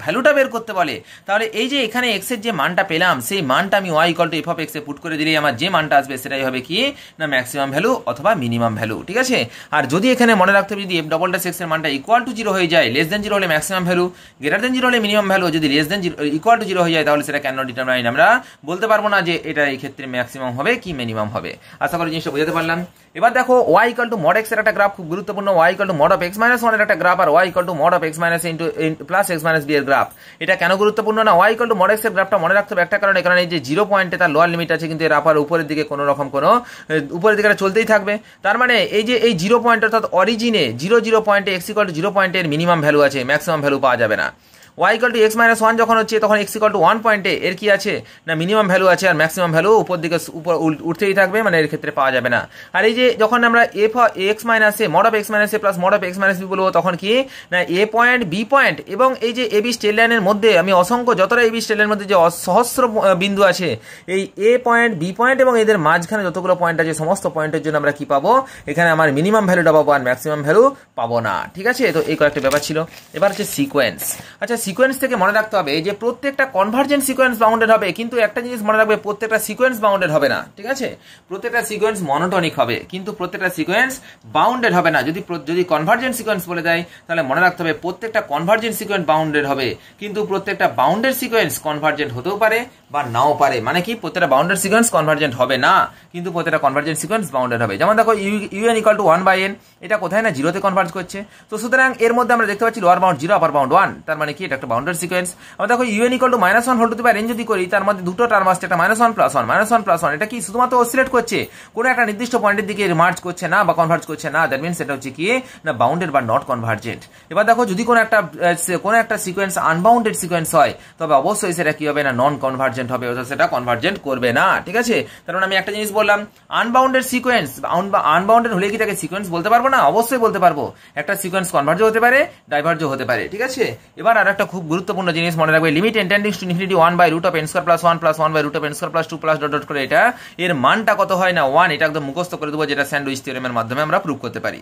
ভ্যালুটা বের করতে বলে, তাহলে এই যে এখানে x এর যে মানটা পেলাম সেই মানটা আমি y equal two f of x A put করে দিলেই আমার যে মানটা আসবে সেটাই হবে কি না, ম্যাক্সিমাম ভ্যালু অথবা মিনিমাম ভ্যালু, ঠিক আছে? আর যদি এখানে মনে রাখতে হবে যদি f ডবল ড্যাশ x এর মানটা ইকুয়াল টু 0 হয়ে যায়, লেস দেন 0 হলে ম্যাক্সিমাম ভ্যালু, গ্রেটার দেন 0 হলে মিনিমাম ভ্যালু, যদি লেস দেন ইকুয়াল টু 0 হয়ে যায় তাহলে সেটা ক্যান নট ডিটারমাইন, আমরা বলতে পারবো না যে এটা এই ক্ষেত্রে ম্যাক্সিমাম হবে কি মিনিমাম হবে। আশা করি জিনিসটা বোঝাতে পারলাম। এবার দেখো y equal to mod x এর একটা গ্রাফ খুব গুরুত্বপূর্ণ, y equal to mod of x minus 1 এর একটা গ্রাফ আর y equal to mod of x minus into plus x minus b এর গ্রাফ। এটা কেন গুরুত্বপূর্ণ না, y equal to mod x এর গ্রাফটা মনে রাখতে হবে একটা কারণে, কারণ এই যে 0 পয়েন্টে তার লোয়ার লিমিট আছে কিন্তু এর আপার উপরের দিকে কোনো রকম কোনো উপরের দিকে চলতেই থাকবে। তার মানে এই যে এই 0 পয়েন্ট অর্থাৎ অরিজিনে 0 পয়েন্টে x ইকুয়াল টু 0 পয়েন্টের মিনিমাম ভ্যালু আছে, ম্যাক্সিমাম ভ্যালু পাওয়া যাবে না। Y equal to x minus one যখন হচ্ছে তখন এক্স ইকুয়াল টু ওয়ান পয়েন্টে এর কি আছে না মিনিমাম ভ্যালু আছে আর ম্যাক্সিমাম ভ্যালু উপর দিকে উঠতেই থাকবে, মানে এর ক্ষেত্রে পাওয়া যাবে না। আর এই যে যখন আমরা x minus a mod of x minus a plus mod of x minus b বলবো, তখন কি না এ পয়েন্ট বি পয়েন্ট এবং এই যে এবি স্ট্রেট লাইনের মধ্যে আমি অসংখ্য যতটা এবি স্ট্রেট লাইনের মধ্যে যে সহস্র বিন্দু আছে, এই এ পয়েন্ট বি পয়েন্ট এবং এদের মাঝখানে যতগুলো পয়েন্ট আছে সমস্ত পয়েন্টের জন্য আমরা কি পাবো, এখানে আমার মিনিমাম ভ্যালুটা পাবো আর ম্যাক্সিমাম ভ্যালু পাবো না। ঠিক আছে, তো এই কয়েকটা ব্যাপার ছিল। এবার হচ্ছে সিকোয়েন্স। আচ্ছা, সিকোয়েন্স থেকে মনে রাখতে হবে যে প্রত্যেকটা কনভার্জেন্ট সিকোয়েন্স বাউন্ডেড হবে, কিন্তু একটা জিনিস মনে রাখবে প্রত্যেকটা সিকোয়েন্স বাউন্ডেড হবে না। ঠিক আছে, প্রত্যেকটা সিকোয়েন্স মনোটনিক হবে কিন্তু প্রত্যেকটা সিকোয়েন্স বাউন্ডেড হবে না। যদি কনভার্জেন্ট সিকোয়েন্স বলে দেয় তাহলে মনে রাখতে হবে প্রত্যেকটা কনভার্জেন্ট সিকোয়েন্স বাউন্ডেড হবে, কিন্তু প্রত্যেকটা বাউন্ডেড সিকোয়েন্স কনভার্জেন্ট হতেও পারে বা নাও পারে। মানে কি প্রত্যেকটা বাউন্ডেড সিকোয়েন্স কনভার্জেন্ট হবে না, কিন্তু প্রত্যেকটা কনভার্জেন্ট সিকোয়েন্স বাউন্ডেড হবে। যেমন দেখো ইউএন ইকুয়াল টু 1/n, এটা কোথায় না জিরোতে কনভার্জ করছে। তো সুতরাং এর মধ্যে আমরা দেখতে পাচ্ছি লোয়ার বাউন্ড 0 আপার বাউন্ড 1, তার মানে কি এটা একটা বাউন্ডেড সিকোয়েন্স। আমরা দেখো u n equal to -1 whole to the power n যদি করি, তার মধ্যে দুটো টার্ম আসছে, একটা -1 প্লাস 1 -1 প্লাস 1, এটা কি শুধুমাত্র অসিলেট করছে, কোনো একটা নির্দিষ্ট পয়েন্টের দিকে মার্চ করছে না বা কনভার্জ করছে না। দ্যাট মিন্স এটা হচ্ছে কি না বাউন্ডেড বা নট কনভার্জেন্ট। এবার দেখো যদি কোনো একটা সিকোয়েন্স আনবাউন্ডেড সিকোয়েন্স হয় তবে অবশ্যই সেটা কি হবে না নন কনভার্জেন্ট হবে, অর্থাৎ সেটা কনভার্জেন্ট করবে না। ঠিক আছে, কারণ আমি একটা জিনিস বললাম আনবাউন্ডেড সিকোয়েন্স, আনবাউন্ডেড হলে কি তাকে সিকোয়েন্স বলতে পারবো না? অবশ্যই বলতে পারবো। একটা সিকোয়েন্স কনভার্জও হতে পারে, ডাইভার্জও হতে পারে। ঠিক আছে, এবার আর একটা খুব গুরুত্বপূর্ণ জিনিস মনে রাখবে, limit n tending to infinity 1/√n² + 1 + 1/√n² + 2 plus dot dot করে এটা এর মানটা কত হয় না 1, এটা একদম মুখস্থ করে দেবো, যেটা স্যান্ডউইচ থিওরেমের মাধ্যমে আমরা প্রুভ করতে পারি।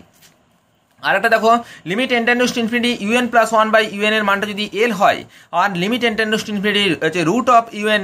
আর একটা দেখো limit n tending to infinity un + 1/un এর মানটা যদি l হয়, আর limit n tending to infinity হচ্ছে √un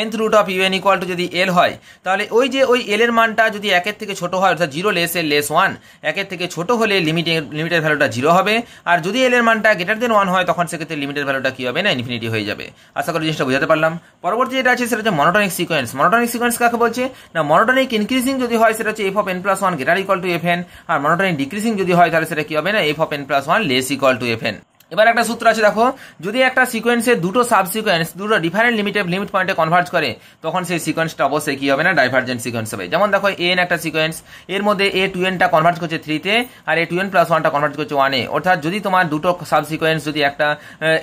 nth root of UN equal to যদি এল হয়, তাহলে ওই এল এর মানটা যদি 1 থেকে ছোট হয়, অর্থাৎ 0 লেস এল লেস 1, 1 থেকে ছোট হলে লিমিটের ভ্যালুটা 0 হবে। আর যদি এল এর মানটা গ্রেটার দেন 1 হয়, তখন সেক্ষেত্রে লিমিটের ভ্যালুটা কি হবে না ইনফিনিটি হয়ে যাবে। আশা করি জিনিসটা বুঝাতে পারলাম। পরবর্তী যেটা আছে সেটা হচ্ছে মনোটনিক সিকোয়েন্স। মনোটনিক সিকোয়েন্স কাকে বলছে না মনোটনিক ইনক্রিজিং যদি হয় সেটা হচ্ছে f of n + 1 greater equal to fn, আর মনোটনিক ডিক্রিজিং যদি হয় তাহলে সেটা কি হবে না f of n + 1 less equal to fn। এবার একটা সূত্র আছে দেখো, যদি একটা সিকোয়েন্সের দুটো সাব সিকোয়েন্স দুটো ডিফারেন্ট লিমিট পয়েন্টে কনভার্জ করে, তখন সেই সিকোয়েন্সটা অবশ্যই কি হবে না ডাইভার্জেন্ট সিকোয়েন্স হবে। যেমন দেখো an একটা সিকোয়েন্স, এর মধ্যে a2n টা কনভার্জ করছে 3 তে আর a2n + 1 টা কনভার্জ করছে 1 এ। অর্থাৎ যদি তোমার দুটো সাব সিকোয়েন্স যদি একটা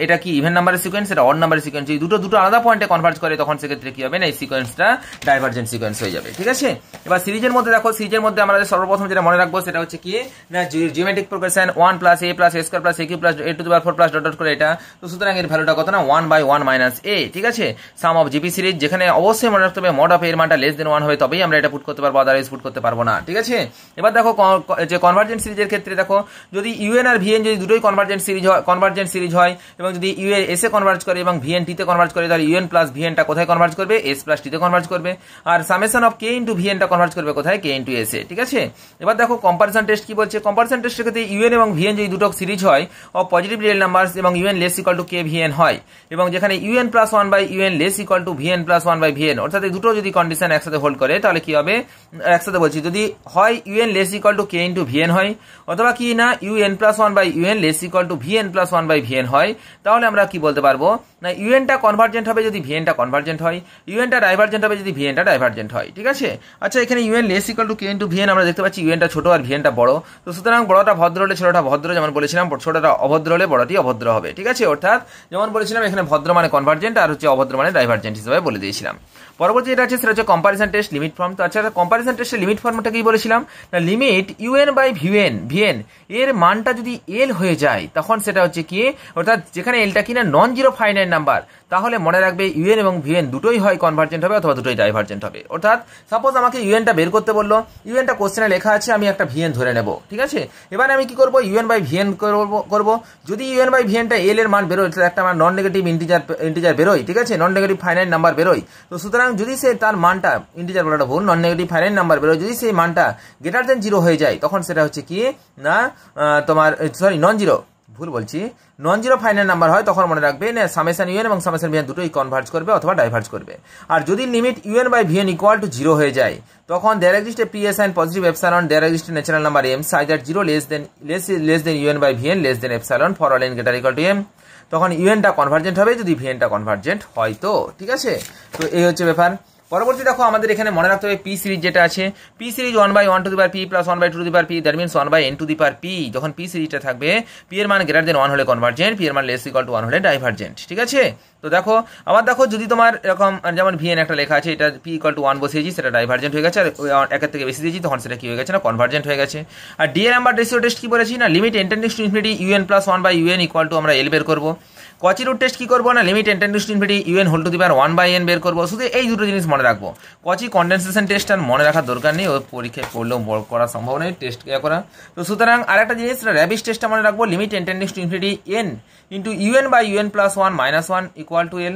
এটা কি ইভেন নাম্বারের সিকোয়েন্স, এটা অড নাম্বারের সিকোয়েন্স, যদি দুটো আলাদা পয়েন্টে কনভার্জ করে, তখন সেক্ষেত্রে কি হবে না এই সিকোয়েন্সটা ডাইভার্জেন্ট সিকোয়েন্স হয়ে যাবে। ঠিক আছে, এবার সিরিজের মধ্যে দেখো, সিরিজের মধ্যে আমরা সর্বপ্রথম যেটা মনে রাখবো সেটা হচ্ছে কি না geometric progression 1 + a + a² + aq + a⁴ plus dot dot করে এটা। তো সুতরাং এর ভ্যালুটা কত না 1/1 - a। ঠিক আছে, সাম অফ জিপি সিরিজ, যেখানে অবশ্যই মনে রাখতে হবে মড অফ এর মানটা লেস দেন 1 হবে, তবেই আমরা এটা পুট করতে পারবো, আদারওয়াইজ পুট করতে পারবো না। ঠিক আছে, এবার দেখো যে কনভার্জেন্ট সিরিজের ক্ষেত্রে দেখো যদি ইউএন আর ভিএন যদি দুটোই কনভার্জেন্ট সিরিজ হয় এবং যদি ইউএন এস এ কনভার্জ করে এবং ভিএন টি তে কনভার্জ করে, তাহলে ইউএন প্লাস ভিএন টা কোথায় কনভার্জ করবে এস প্লাস টি তে কনভার্জ করবে, আর summation of K into VN টা কনভার্জ করবে কোথায় কে ইনটু এস এ। ঠিক আছে, এবার দেখো কম্পারিজন টেস্ট কি বলছে। কম্পারিজন টেস্টের ক্ষেত্রে ইউএন এবং ভিএন যদি দুটো সিরিজ হয় অফ পজিটিভ রিয়েল নাম্বারস এবং ইউএন লেস ইকুয়াল টু কে ভিএন হয়, এবং যেখানে un + 1/un less equal two vn + 1/vn, অর্থাৎ এই দুটো যদি কন্ডিশন একসাথে হোল্ড করে, তাহলে কি হবে একসাথে বলছি যদি হয় un less equal two k into vn হয়, অথবা কি না un + 1/un less equal two vn + 1/vn হয়, তাহলে আমরা কি বলতে পারবো না un টা কনভার্জেন্ট হবে যদি vn টা কনভার্জেন্ট হয়, un টা ডাইভার্জেন্ট হবে যদি vn টা ডাইভার্জেন্ট হয়। ঠিক আছে, আচ্ছা এখানে un less equal two k into vn আমরা দেখতে পাচ্ছি un টা ছোট আর vn টা বড়, তো সুতরাং বড়টা ভদ্র হলে ছোটটা ভদ্র, যেমন বলেছিলাম ছোটটা অভদ্র হলে বড়টি অভদ্র হবে। ঠিক আছে, অর্থাৎ যেমন বলেছিলাম এখানে ভদ্র মানে কনভার্জেন্ট আর হচ্ছে অভদ্র মানে ডাইভার্জেন্ট হিসেবে বলে দিয়েছিলাম। পরবর্তী যেটা আছে সেটা হচ্ছে কম্পারিজন টেস্ট লিমিট ফর্ম। তো আচ্ছা কম্পারিজন টেস্টের লিমিট ফর্মটা কি বলেছিলাম না লিমিট un/vn এর মানটা যদি এল হয়ে যায়, তখন সেটা হচ্ছে কি অর্থাৎ যেখানে এলটা কিনা নন জিরো ফাইনাইট নাম্বার, তাহলে মনে রাখবে un এবং vn দুটোই হয় কনভার্জেন্ট হবে অথবা দুটোই ডাইভার্জেন্ট হবে। অর্থাৎ সাপোজ আমাকে un টা বের করতে বললো, un টা কোশ্চেনে লেখা আছে, আমি একটা vn ধরে নেব। ঠিক আছে, এবার আমি কি করব un/vn করব। যদি un/vn টা এল এর মান বেরোয়, একটা আমার নন নেগেটিভ ইন্টিজার বেরোয়। ঠিক আছে, নন নেগেটিভ ফাইনাইট নাম্বার বেরোয়, তো সুতরাং যদি সে তার মানটা ইন্টিজার বলাটা ভুল, নন নেগেটিভ ফাইনাইট নাম্বার বেরোয়, যদি সেই মানটা গ্রেটার দেন 0 হয়ে যায়, তখন সেটা হচ্ছে কি না তোমার নন জিরো ফাইনাইট নাম্বার হয়, তখন মনে রাখবে না সামেশন un এবং সামেশন vn দুটোই কনভার্জ করবে অথবা ডাইভার্জ করবে। আর যদি লিমিট un/vn ইকুয়াল টু 0 হয়ে যায়, তখন there exists a p and positive epsilon, there exists a natural number m such that 0 less than un/vn less than epsilon for all n greater equal to m, তখন un টা convergent হবে যদি vn টা convergent হয়। তো ঠিক আছে, তো এই হচ্ছে ব্যাপার। পরবর্তী দেখো আমাদের এখানে মনে রাখতে হবে পি সিরিজ যেটা আছে, P series 1/1 two the power P plus 1/2 two the power P, that means 1/n two the power P. যখন পি সিরিজটা থাকবে, পি এর মান গ্রেটার দেন 1 হলে কনভার্জেন্ট, পি এর মান লেস ইকুয়াল টু 1 হলে ডাইভার্জেন্ট। ঠিক আছে, তো দেখো আবার দেখো যদি তোমার এরকম যেমন ভিএন একটা লেখা আছে, এটা পি ইকুয়াল টু 1 বসিয়েছি, সেটা ডাইভার্জেন্ট হয়ে গেছে, আর একের থেকে বেশি দিয়েছি তখন সেটা কি হয়ে গেছে না কনভার্জেন্ট হয়ে গেছে। আর ডি এর নাম্বার রেশিও টেস্ট কি বলেছি না, limit n tending to infinity un plus 1/un equal to আমরা এল বের করবো। কচি রুট টেস্ট কি করবো না, limit n tending to infinity un whole to the power 1/n বের করবো। শুধু এই দুটো জিনিস মনে রাখবো। কচি কন্ডেনসেশন টেস্ট আর মনে রাখার দরকার নেই, ওই পরীক্ষায় পড়লেও করা সম্ভব নেই টেস্ট করা। তো সুতরাং আরেকটা জিনিস র্যাবিস টেস্টটা মনে রাখবো, limit n tending to infinity n into un/un plus 1 minus 1 equal to l।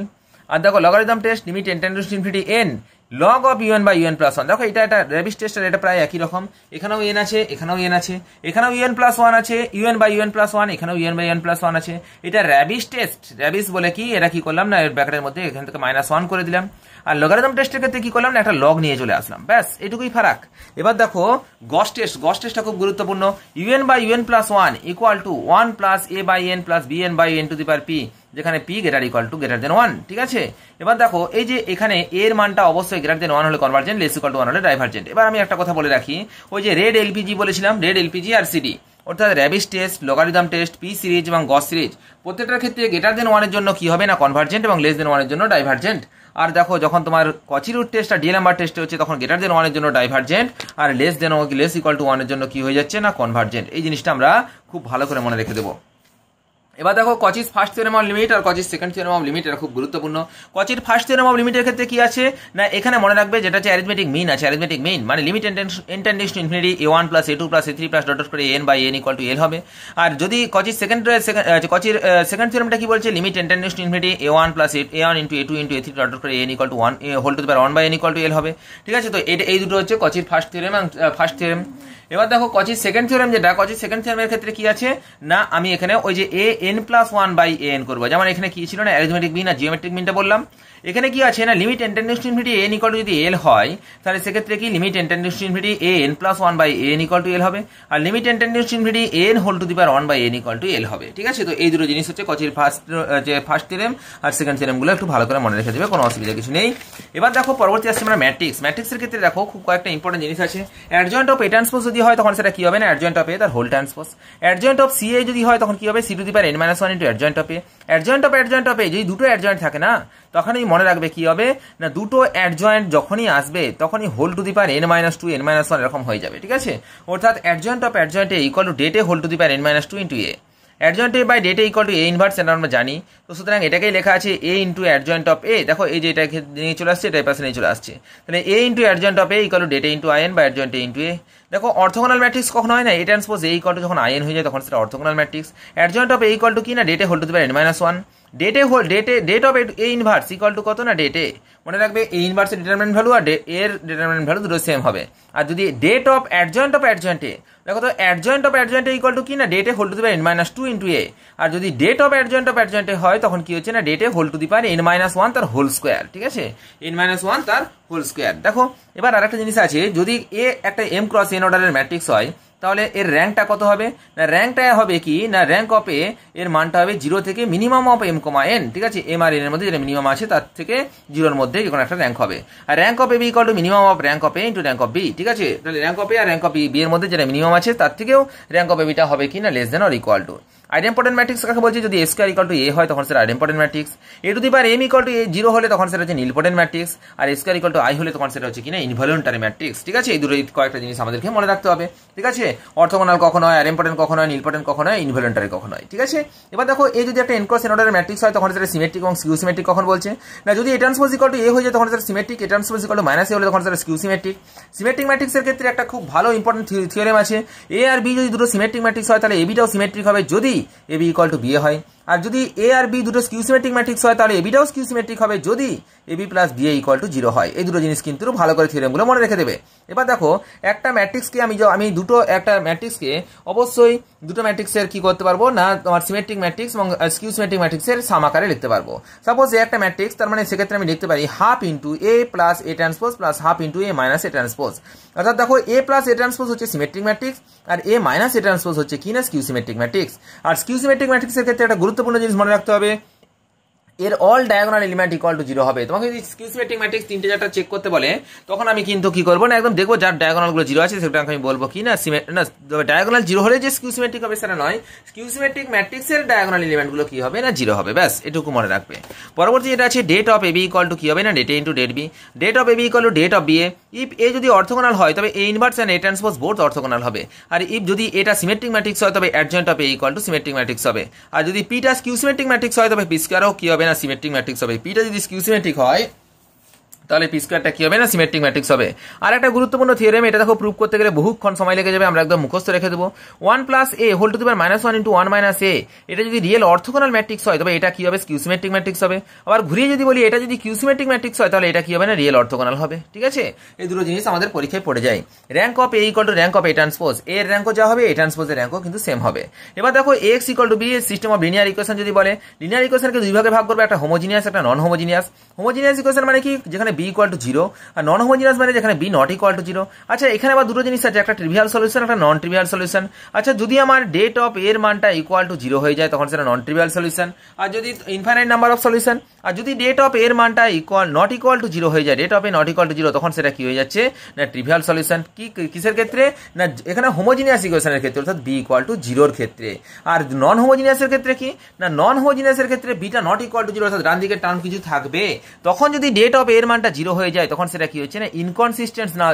আর দেখো logarithm test, limit n tending to infinity n log of un/un plus 1। দেখো এটা র্যাবিস টেস্ট আর এটা প্রায় একই রকম, এখানেও n আছে, এখানেও n আছে, এখানেও un প্লাস 1 আছে, un/un প্লাস 1, এখানেও un/un প্লাস 1 আছে। এটা র্যাবিস টেস্ট। র্যাবিস বলে কি, এটা কি করলাম না, এর ব্র্যাকেটের মধ্যে এখান থেকে -1 করে দিলাম। আর লগারিদম টেস্টের ক্ষেত্রে কি করলাম না, একটা লগ নিয়ে চলে আসলাম, ব্যাস এটুকুই ফারাক। এবার দেখো গস টেস্ট, গস টেস্টটা খুব গুরুত্বপূর্ণ। un/un plus 1 equal to 1 plus a/n plus bn/n two the power p, যেখানে p greater equal two greater than 1। ঠিক আছে, এবার দেখো এই যে এখানে এর মানটা অবশ্যই গ্রেটার দেন 1 হলে কনভার্জেন্ট, লেস ইকুয়াল টু 1 হলে ডাইভার্জেন্ট। এবার আমি একটা কথা বলে রাখি, ওই যে রেড এলপিজি বলেছিলাম, রেড এলপিজি আর সিডি, অর্থাৎ rabies test, logarithm test, P series এবং গস সিরিজ, প্রত্যেকটার ক্ষেত্রে গ্রেটার দেন 1 এর জন্য কি হবে না কনভার্জেন্ট, এবং লেস দেন 1 এর জন্য ডাইভার্জেন্ট। আর দেখো যখন তোমার কচি রুট টেস্ট আর ডি নাম্বার টেস্ট হচ্ছে, তখন গ্রেটার দেন 1 এর জন্য ডাইভার্জেন্ট, আর লেস ইকুয়াল টু 1 এর জন্য কি হয়ে যাচ্ছে না কনভার্জেন্ট। এই জিনিসটা আমরা খুব ভালো করে মনে রেখে দেবো। এবার দেখো Cauchy's first theorem of limit আর Cauchy's second theorem of limit, এটা খুব গুরুত্বপূর্ণ। কচির ফার্স্ট থিওরেম অফ লিমিটের ক্ষেত্রে কি আছে না, এখানে মনে রাখবে যেটা হচ্ছে অ্যারিথমেটিক মিন আছে, অ্যারিথমেটিক মিন মানে limit n tending to infinity a1 plus a2 plus a3 plus dot করে n/n ইকুয়াল টু l হবে। আর যদি কচির কচির সেকেন্ড থিওরেমটা কি বলছে, limit n tending to infinity a1 plus a1 into a2 into a3 dot করে n equal to 1 whole to the power 1/n equal to l হবে। ঠিক আছে, তো এই দুটো হচ্ছে কচির ফার্স্ট থিওরেম এবং ফার্স্ট থিওরেম। এবার দেখো কচির সেকেন্ড থিওরেম যেটা, কচির সেকেন্ড থিওরেমের ক্ষেত্রে কি আছে না, আমি এখানে ওই যে an প্লাস 1/n করবো, যেমন এখানে কি ছিল না অ্যারিথমেটিক মিন আর জিওমেট্রিক মিনটা বললাম। এখানে কি আছে না, limit n tending to infinity n equal to যদি l হয়, তাহলে সেক্ষেত্রে কি limit n tending to infinity an plus 1/n equal to l হবে, আর limit n tending to infinity n whole to the power 1/n equal to l হবে। ঠিক আছে, তো এই দুটো জিনিস হচ্ছে কচির ফার্স্ট থিওরেম আর সেকেন্ড থিওরেমগুলো একটু ভালো করে মনে রেখে দেবে, কোনো অসুবিধা কিছু নেই। এবার দেখো পরবর্তী আসছে আমরা ম্যাট্রিক্স। ম্যাট্রিক্সের ক্ষেত্রে দেখো খুব কয়েকটা ইম্পর্টেন্ট জিনিস আছে। অ্যাডজয়েন্ট অফ এ ট্রান্সপোজ যদি হয় তখন সেটা কি হবে না, অ্যাডজয়েন্ট অফ এ তার whole transpose. Adjoint of C A যদি হয় তখন কি হবে, C to the power n - 1 into adjoint of A. Adjoint of A যদি দুটো অ্যাডজয়েন্ট থাকে না, তখনই মনে রাখবে কি হবে না, দুটো অ্যাডজয়েন্ট যখনই আসবে তখনই whole to the power n - 2 n - 1 এরকম হয়ে যাবে। ঠিক আছে, অর্থাৎ adjoint of adjoint A equal to det A whole to the power n - 2 into A. Adjoint A by det A equal to A inverse, এটা আমরা জানি। তো সুতরাং এটাকেই লেখা আছে A into adjoint of A. দেখো এই যে এটা নিয়ে চলে আসছে, এটা পাশে নিয়ে চলে আসছে, তাহলে A into adjoint of A equal to det A into IN বা অ্যাডজয়েন্ট এ ইন্টু এ। দেখো অর্থোগোনাল ম্যাট্রিক্স কখন হয় না, A transpose A equal to যখন আইএন হয়ে যায় তখন সেটা orthogonal matrix. Adjoint of A equal to কি না, det A whole to the power n - 1। Det of A inverse equal to কত না, ডেট এ। মনে রাখবে এ ইনভার্সের ডিটারমিনেন্ট ভ্যালু আর এর ডিটারমিনেন্ট ভ্যালু দুটো সেম হবে। আর যদি ডেট অফ অ্যাডজয়েন্ট এ, দেখো তো adjoint of adjoint A equal to কি না, det A whole to the power n - 2 into A. আর যদি ডেট অফ অ্যাডজয়েন্ট এ হয় তখন কি হচ্ছে না, det A whole to the power n - 1 তার হোল স্কোয়ার। ঠিক আছে, n - 1 তার হোল স্কোয়ার। দেখো এবার আরেকটা জিনিস আছে, যদি এ একটা m ক্রস n অর্ডারের ম্যাট্রিক্স হয়, তাহলে এর র্যাঙ্কটা কত হবে না, র্যাঙ্কটা হবে কি না, র্যাঙ্ক অফ এ এর মানটা হবে 0 থেকে মিনিমাম অফ m, n। ঠিক আছে, m আর n এর মধ্যে যেটা মিনিমাম আছে তার থেকে 0 এর মধ্যে যে কোনো একটা র্যাঙ্ক হবে। আর rank of A B equal to minimum of rank of A into rank of B. ঠিক আছে, তাহলে র্যাঙ্ক অফ এ আর র্যাঙ্ক অফ বি এর মধ্যে যেটা মিনিমাম আছে তার থেকেও র্যাঙ্ক অফ এ বিটা হবে কি না, less than or equal to. Idempotent matrix কাকে বলছি, যদি A square equal to A হয় তখন সেটা idempotent matrix. A to the power m equal to A 0 হলে তখন সেটা হচ্ছে নিলপটেন্ট ম্যাট্রিক্স। আর A square equal to I হলে তখন সেটা হচ্ছে কিনা ইনভলিউন্টারি ম্যাট্রিক্স। ঠিক আছে, এই দুটো কয়েকটা জিনিস আমাদেরকে মনে রাখতে হবে। ঠিক আছে, অর্থোগোনাল কখন হয়, আইডেম্পটেন্ট কখন হয়, নিলপটেন্ট কখন হয়, ইনভলিউন্টারি কখন হয়। ঠিক আছে, এবার দেখো এই যদি একটা n ক্রস n অর্ডারের ম্যাট্রিক্স হয় তখন সেটা সিমেট্রিক এবং স্কিউ সিমেট্রিক কখন বলছে না, যদি A transpose equal to A হয়ে যায় তখন সেটা symmetric, A transpose equal to minus A হলে তখন সেটা স্কিউ সিমেট্রিক। সিমেট্রিক ম্যাট্রিক্সের ক্ষেত্রে একটা খুব ভালো ইম্পর্টেন্ট থিওরেম আছে, এ আর বি যদি দুটো সিমেট্রিক ম্যাট্রিক্স হয় তাহলে এ বিটাও সিমেট্রিক হবে যদি A B equal to B হয়। আর যদি এ আর বি দুটো স্কিউ সিমেট্রিক ম্যাট্রিক্স হয় তাহলে এ বিটাও স্কিউ সিমেট্রিক হবে যদি A B plus B equal to 0 হয়। এই দুটো জিনিস কিন্তু ভালো করে থিওরেমগুলো মনে রেখে দেবে। এবার দেখো একটা ম্যাট্রিক্সকে আমি দুটো একটা ম্যাট্রিক্সকে অবশ্যই দুটো ম্যাট্রিক্সের কি করতে পারবো না, তোমার সিমেট্রিক ম্যাট্রিক্স এবং স্কিউ সিমেট্রিক ম্যাট্রিক্সের সাম আকারে লিখতে পারবো। সাপোজ এ একটা ম্যাট্রিক্স, তার মানে সেক্ষেত্রে আমি লিখতে পারি half into A plus A transpose plus half into A minus A transpose. অর্থাৎ দেখো এ প্লাস এ ট্রান্সপোজ হচ্ছে সিমেট্রিক ম্যাট্রিক্স আর এ মাইনাস এ ট্রান্সপোজ হচ্ছে কি না, স্কিউ সিমেট্রিক ম্যাট্রিক্স। আর স্কিউ সিমেট্রিক ম্যাট্রিক্সের ক্ষেত্রে একটা গুরুত্বপূর্ণ জিনিস মনে রাখতে হবে, এর all diagonal element equal to 0 হবে। তোমাকে যদি স্কিউ সিমেট্রিক ম্যাট্রিক্স 3টে 4টা চেক করতে বলে তখন আমি কিন্তু কি করবো না, একদম দেখবো যার ডায়াগোনাল গুলো 0 আছে সেটা আমি বলবো কি না ডায়াগোনাল 0 হলে যে স্কিউ সিমেট্রিক হবে সেটা নয়, স্কিউ সিমেট্রিক ম্যাট্রিক্সের ডায়াগোনাল এলিমেন্ট গুলো কি হবে না 0 হবে। ব্যাস এটুকু মনে রাখবে। পরবর্তী যেটা আছে det of A B equal to কি হবে না det A into det B. Det of A B equal to det of B A. If A যদি অর্থোগোনাল হয় তবে A inverse and A transpose both orthogonal হবে। আর if যদি এটা সিমেট্রিক ম্যাট্রিক্স হয় তবে adjoint of A equal to symmetric matrix হবে। আর যদি পিটা স্কিউ সিমেট্রিক ম্যাট্রিক্স হয় তবে পি স্কয়ারও কি হবে না সিমেট্রিক ম্যাট্রিক্স হবে। পিটা যদি স্কিউ সিমেট্রিক হয় তাহলে পি স্কয়ারটা কি হবে না সিমেট্রিক ম্যাট্রিক্স হবে। আর একটা গুরুত্বপূর্ণ থিওরেম, এটা দেখো প্রুভ করতে গেলে বহুক্ষণ সময় লেগে যাবে, আমরা একদম মুখস্থ রেখে দেবো। 1 plus A whole to the power -1 into 1 minus A, এটা যদি রিয়েল অর্থোগোনাল ম্যাট্রিক্স হয় তবে এটা কি হবে স্কিউ সিমেট্রিক ম্যাট্রিক্স হবে। আবার ঘুরিয়ে যদি বলি এটা যদি কিউ সিমেট্রিক ম্যাট্রিক্স হয় তাহলে এটা কি হবে না রিয়েল অর্থোগোনাল হবে। ঠিক আছে, এই দুটো জিনিস আমাদের পরীক্ষায় পড়ে যায়। Rank of A equal to rank of A transpose, এর র্যাঙ্কও যা হবে এ ট্রান্সপোজের র্যাঙ্কও কিন্তু সেম হবে। এবার দেখো x equal to B system of linear equation যদি বলে, লিনিয়ার ইকুয়েশনকে দুই ভাগে ভাগ করবে, একটা হোমোজিনিয়াস একটা নন হোমোজিনিয়াস। হোমোজিনিয়াস ইকুয়েশন মানে কি যেখানে বি ইকুয়াল টু 0, আর নন হোমোজিনিয়াস মানে যেখানে বি নট ইকুয়াল টু 0। আচ্ছা এখানে আবার দুটো জিনিস আছে, একটা ট্রিভিয়াল সলিউশন একটা নন ট্রিভিয়াল সলিউশন। আচ্ছা যদি আমার ডেট অফ এর মানটা ইকুয়াল টু 0 হয়ে যায় তখন সেটা নন ট্রিভিয়াল সলিউশন। আর যদি ইনফাইনাইট নাম্বার অফ সলিউশন, আর যদি ডেট অফ এর মানটা নট ইকুয়াল টু 0 হয়ে যায়, det of A not equal to 0, তখন সেটা কি হয়ে যাচ্ছে না ট্রিভিয়াল সলিউশন। কি কিসের ক্ষেত্রে না এখানে হোমোজিনিয়াস ইকুয়েশনের ক্ষেত্রে অর্থাৎ বি ইকুয়াল টু 0 ক্ষেত্রে। আর নন হোমোজিনিয়াসের ক্ষেত্রে কি না নন হোমোজিনিয়াসের ক্ষেত্রে বিটা নট ইকুয়াল টু 0 অর্থাৎ ডান দিকের টার্ম কিছু থাকবে, তখন যদি ডেট অফ এর মানটা 0 হয়ে যায় তখন সেটা কি হচ্ছে না ইনকনসিস্টেন্ট না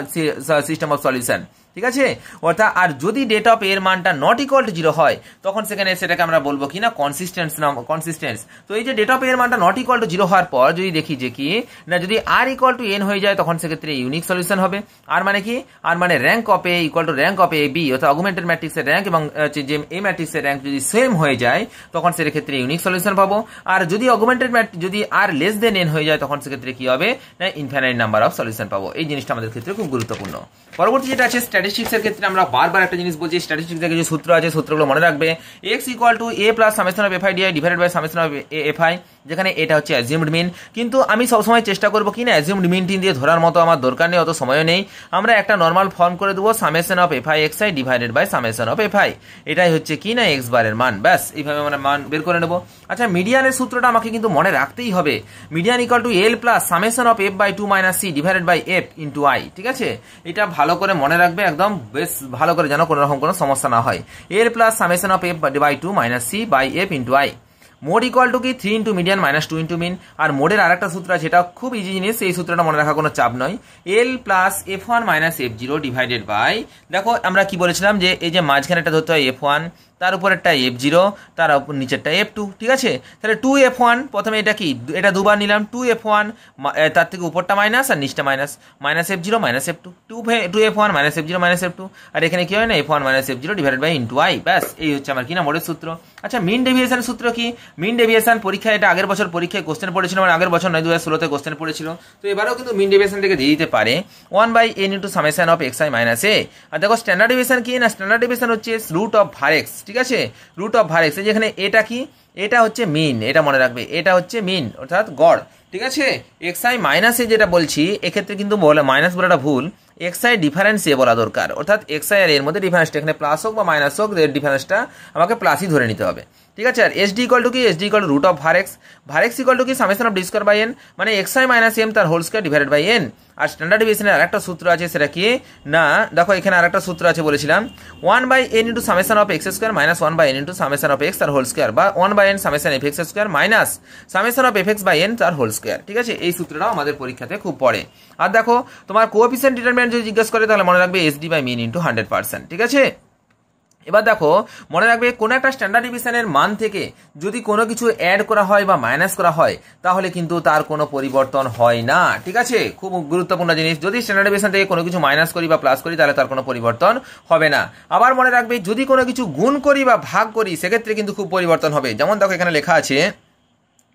সিস্টেম অফ সলিউশন। ঠিক আছে, অর্থাৎ আর যদি ডেট অফ এর মানটা নট ইকুয়াল টু 0 হয় তখন সেখানে সেটাকে আমরা বলবো কি না কনসিস্টেন্স। তো এই যে ডেট অফ এর মানটা নট ইকুয়াল টু 0 হওয়ার পর যদি দেখি যে কি না যদি আর ইকুয়াল টু এন হয়ে যায় তখন সেক্ষেত্রে ইউনিক সলিউশন হবে। আর মানে কি আর মানে rank of A equal to rank of A B, অর্থাৎ অগুমেন্টেড ম্যাট্রিক্সের র্যাঙ্ক এবং যে এ ম্যাট্রিক্সের র্যাঙ্ক যদি সেম হয়ে যায় তখন সেক্ষেত্রে ইউনিক সলিউশন পাবো। আর যদি অগুমেন্টেড যদি আর লেস দেন এন হয়ে যায় তখন সেক্ষেত্রে কি হবে না ইনফাইনাইট নাম্বার অফ সলিউশন পাবো। এই জিনিসটা আমাদের ক্ষেত্রে খুব গুরুত্বপূর্ণ। পরবর্তী যেটা আছে স্ট্যাটিস্টিক্স এর ক্ষেত্রে আমরা বারবার একটা জিনিস বলছি, স্ট্যাটিস্টিক্স এর কিছু সূত্র আছে, সূত্রগুলো মনে রাখবে। x equal to a plus summation of fi di divided by summation of fi, যেখানে এটা হচ্ছে অ্যাজিউমড মিন। কিন্তু আমি সবসময় চেষ্টা করবো কি না অ্যাজিউমড মিনটি দিয়ে ধরার মতো আমার দরকার নেই, অত সময়ও নেই। আমরা একটা নর্মাল ফর্ম করে দেবো summation of fi xi divided by summation of fi, এটাই হচ্ছে কি না x বারের মান। ব্যাস এইভাবে আমরা মান বের করে নেবো। আচ্ছা মিডিয়ানের সূত্রটা আমাকে কিন্তু মনে রাখতেই হবে, median equal to l plus summation of f by 2 minus c divided by f into i। ঠিক আছে, এটা ভালো করে মনে রাখবে, একদম বেশ ভালো করে যেন কোনো রকম কোনো সমস্যা না হয়। l plus summation of f by 2 minus c by f into i। Mode equal to কি 3 into median minus 2 into mean. আর মোডের আরেকটা সূত্র আছে, এটা খুব ইজি জিনিস, এই সূত্রটা মনে রাখা কোনো চাপ নয়। l plus f1 minus f0 divided by, দেখো আমরা কি বলেছিলাম যে এই যে মাঝখানেটা ধরতে হয় f1, তার উপরেরটা f0, তার উপর নিচেরটা f2। ঠিক আছে, তাহলে 2f1 প্রথমে এটা কি এটা দুবার নিলাম 2f1, তার থেকে উপরটা মাইনাস আর নিচটা minus, minus f0 minus f2, 2f1 minus f0 minus f2। আর এখানে কি হয় না f1 minus f0 divided by into i। ব্যাস এই হচ্ছে আমার কি না মোডের সূত্র। আচ্ছা মিন ডেভিয়েশন সূত্র কি? মিন ডেভিয়েশন পরীক্ষায় এটা আগের বছর পরীক্ষায় কোশ্চেন পড়েছিল, মানে আগের বছর নয় 2016তে কোশ্চেন পড়েছিল, তো এবারেও কিন্তু মিন ডেভিয়েশন থেকে দিয়ে দিতে পারে 1 by n into summation of xi minus a। আর দেখো স্ট্যান্ডার্ড ডেভিয়েশন কি না স্ট্যান্ডার্ড ডেভিয়েশন হচ্ছে রুট অফ var x। ঠিক আছে, রুট অফ var x, যেখানে এটা কি এটা হচ্ছে মিন, এটা মনে রাখবে এটা হচ্ছে মিন অর্থাৎ গড়। ঠিক আছে, xi মাইনাস এ যেটা বলছি এক্ষেত্রে কিন্তু বলে মাইনাস বলাটা ভুল, xi ডিফারেন্স এ বলা দরকার, অর্থাৎ xi আর এর মধ্যে ডিফারেন্সটা এখানে প্লাস হোক বা মাইনাস হোক এর ডিফারেন্সটা আমাকে প্লাসই ধরে নিতে হবে। ঠিক আছে, আর sd ইকুয়াল টু কি sd equal to root of var x, var x equal to কি summation of d square by n, মানে xi মাইনাস m তার whole square divided by n। আর স্ট্যান্ডার্ড ডেভিয়েশনের আরেকটা সূত্র আছে, সেটা কি না দেখো এখানে আরেকটা সূত্র আছে বলেছিলাম 1 by n into summation of x square minus 1 by n into summation of x তার হোল স্কয়ার, বা 1 by n summation f x square minus summation of f x by n তার হোল স্কয়ার। ঠিক আছে, এই সূত্রটাও আমাদের পরীক্ষাতে খুব পড়ে। আর দেখো তোমার কোএফিসিয়েন্ট ডিটারমিনেন্ট যদি জিজ্ঞেস করে তাহলে মনে রাখবে sd বাই মিন ইন্টু 100%। ঠিক আছে, এবার দেখো মনে রাখবে কোনো একটা স্ট্যান্ডার্ড ডেভিয়েশনের মান থেকে যদি কোনো কিছু অ্যাড করা হয় বা মাইনাস করা হয় তাহলে কিন্তু তার কোনো পরিবর্তন হয় না। ঠিক আছে, খুব গুরুত্বপূর্ণ জিনিস, যদি স্ট্যান্ডার্ড ডেভিয়েশন থেকে কোনো কিছু মাইনাস করি বা প্লাস করি তাহলে তার কোনো পরিবর্তন হবে না। আবার মনে রাখবে যদি কোনো কিছু গুণ করি বা ভাগ করি সেক্ষেত্রে কিন্তু খুব পরিবর্তন হবে। যেমন দেখো এখানে লেখা আছে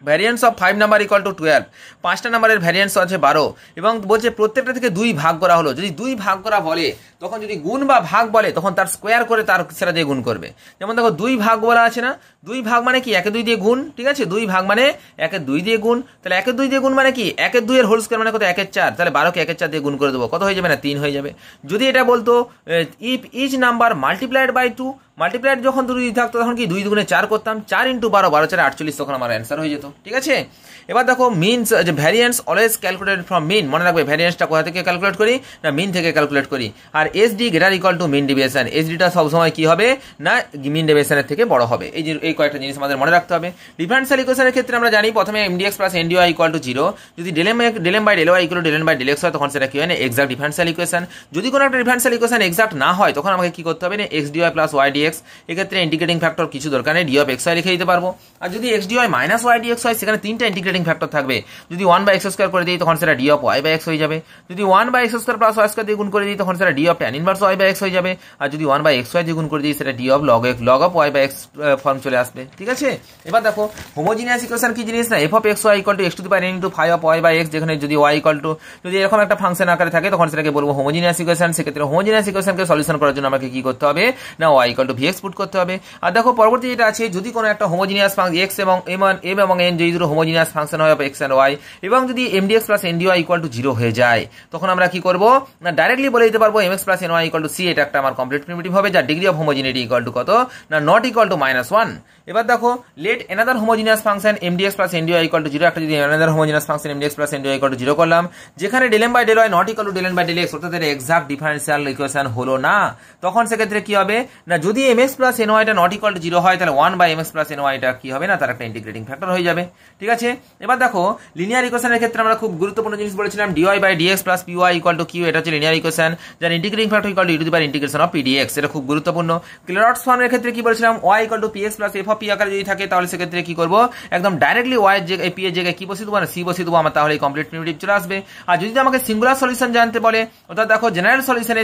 variance of 5 number equal to 12, 5টা নাম্বারের ভ্যারিয়েন্স আছে 12 এবং বলছে প্রত্যেকটা থেকে 2 ভাগ করা হলো। যদি 2 ভাগ করা বলে তখন যদি গুণ বা ভাগ বলে তখন তার স্কোয়ার করে তার সেটা দিয়ে গুণ করবে। যেমন দেখো 2 ভাগ বলা আছে না, 2 ভাগ মানে কি 1 2 দিয়ে গুণ। ঠিক আছে, 2 ভাগ মানে 1 2 দিয়ে গুণ, তাহলে 1 2 দিয়ে গুণ মানে কি 1 2 এর হোল স্কোয়ার মানে কত 1 4, তাহলে 12 কে 1 4 দিয়ে গুণ করে দেবো, কত হয়ে যাবে না 3 হয়ে যাবে। যদি এটা বলতো if each number multiplied by 2 multiplier যখন 2 থাকতো তখন কি 2 দুগুণে 4 করতাম, 4 × 12, 12 4 48, তখন আমার অ্যান্সার হয়ে যেত। ঠিক আছে, এবার দেখো মিনস যে ভ্যারিয়েন্স অলওয়েজ ক্যালকুলেটেড ফ্রম মিন, মনে রাখবে ভ্যারিয়েন্সটা কোথা থেকে ক্যালকুলেট করি না মিন থেকে ক্যালকুলেট করি। আর SD greater equal to mean deviation, এসডিটা সবসময় কি হবে না মিন ডেভিয়েশনের থেকে বড় হবে। এই কয়েকটা জিনিস আমাদের মনে রাখতে হবে। ডিফারেন্সিয়াল ইকুয়েশনের ক্ষেত্রে আমরা জানি প্রথমে এমডিএক্স প্লাস এনডিওয়াই ইকুয়াল টু 0, যদি ডেলএম বাই ডেলওয়াই ইকুয়াল টু ডেলএন বাই ডেলএক্স হয় তখন সেটা কি হয় না এক্সাক্ট ডিফারেন্সিয়াল ইকুয়েশন। যদি কোনো একটা ডিফারেন্সিয়াল ইকুয়েশন এক্সাক্ট না হয় তখন আমাকে কি করতে হবে না x d y plus y d x, এক্ষেত্রে ইন্টিগ্রেটিং ফ্যাক্টর কিছু দরকার নেই, ডি অফ এক্স ওয়াই লিখে দিতে পারবো। আর যদি x d y minus y d x হয় সেখানে 3টা ইন্টিগ্রেটিং ফ্যাক্টর থাকবে, যদি 1/x² করে দিই তখন সেটা d of y by x হয়ে যাবে, যদি 1/x² প্লাস ওয়াই স্কয়ার দিয়ে গুণ করে দিই তখন সেটা d of tan inverse y by x হয়ে যাবে, আর যদি 1/xy দিয়ে গুণ করে দিই সেটা d of log of y by x form চলে আসবে। ঠিক আছে, এবার দেখো হোমোজিনিয়াস ইকুয়েশন কি জিনিস না f of x y equal to x to the power n * 5 of y by x, যেখানে যদি ওয়াই ইকুয়াল টু যদি এরকম একটা ফাংশন আকারে থাকে তখন সেটাকে বলবো হোমোজিনিয়াস ইকুয়েশন। সেক্ষেত্রে হোমোজিনিয়াস ইকুয়েশনকে সলিউশন করার জন্য আমাকে কি করতে হবে না y equal to vx put করতে হবে। আর দেখো পরবর্তী যেটা আছে, যদি কোনো একটা হোমোজিনিয়াস ফাংশন এক্স এবং m এবং n যদি দুটো হোমোজিনিয়াস ফাংশন হয় এক্স এন্ড ওয়াই, এবং যদি mdx plus ndy equal to 0 হয়ে যায় তখন আমরা কি করব না ডাইরেক্টলি বলে দিতে পারবো mx plus ny equal to c, এটা একটা আমার কমপ্লিট প্রিমিটিভ হবে যার degree of homogeneity equal to কত না নট ইকুয়াল টু -1। এবার দেখো let another homogeneous function mdx plus ndy equal to 0, একটা যদি another homogeneous function mdx plus ndy equal to 0 করলাম, যেখানে ∂m by ∂y not equal to ∂n by ∂x, অর্থাৎ এটা এক্সাক্ট ডিফারেন্সিয়াল ইকুয়েশন হলো না, তখন সেক্ষেত্রে কি হবে না যদি mx প্লাস ny টা নট ইকুয়াল টু 0 হয় তাহলে 1/mx প্লাস ny টা কি হবে না তার একটা ইন্টিগ্রেটিং ফ্যাক্টর হয়ে যাবে। ঠিক আছে, এবার দেখো লিনিয়ার ইকুয়েশনের ক্ষেত্রে আমরা খুব গুরুত্বপূর্ণ জিনিস বলেছিলাম dy by dx plus py equal to q, এটা হচ্ছে লিনিয়ার ইকুয়েশন যার integrating factor equal to e to the power integration of pdx, এটা খুব গুরুত্বপূর্ণ। ক্লেরটস ফর্মের ক্ষেত্রে কি বলেছিলাম y equal two px plus f of p আকারে যদি থাকে তাহলে সেক্ষেত্রে কি করব একদম ডাইরেক্টলি y এর জায়গায় p এর জায়গায় কি বসিয়ে দেবো না c বসিয়ে দেবো, আমার তাহলে কমপ্লিট প্রিমিটিভ চলে আসবে। আর যদি আমাকে সিঙ্গুলার সলিউশন জানতে বলে, অর্থাৎ দেখো জেনারেল সলিউশনে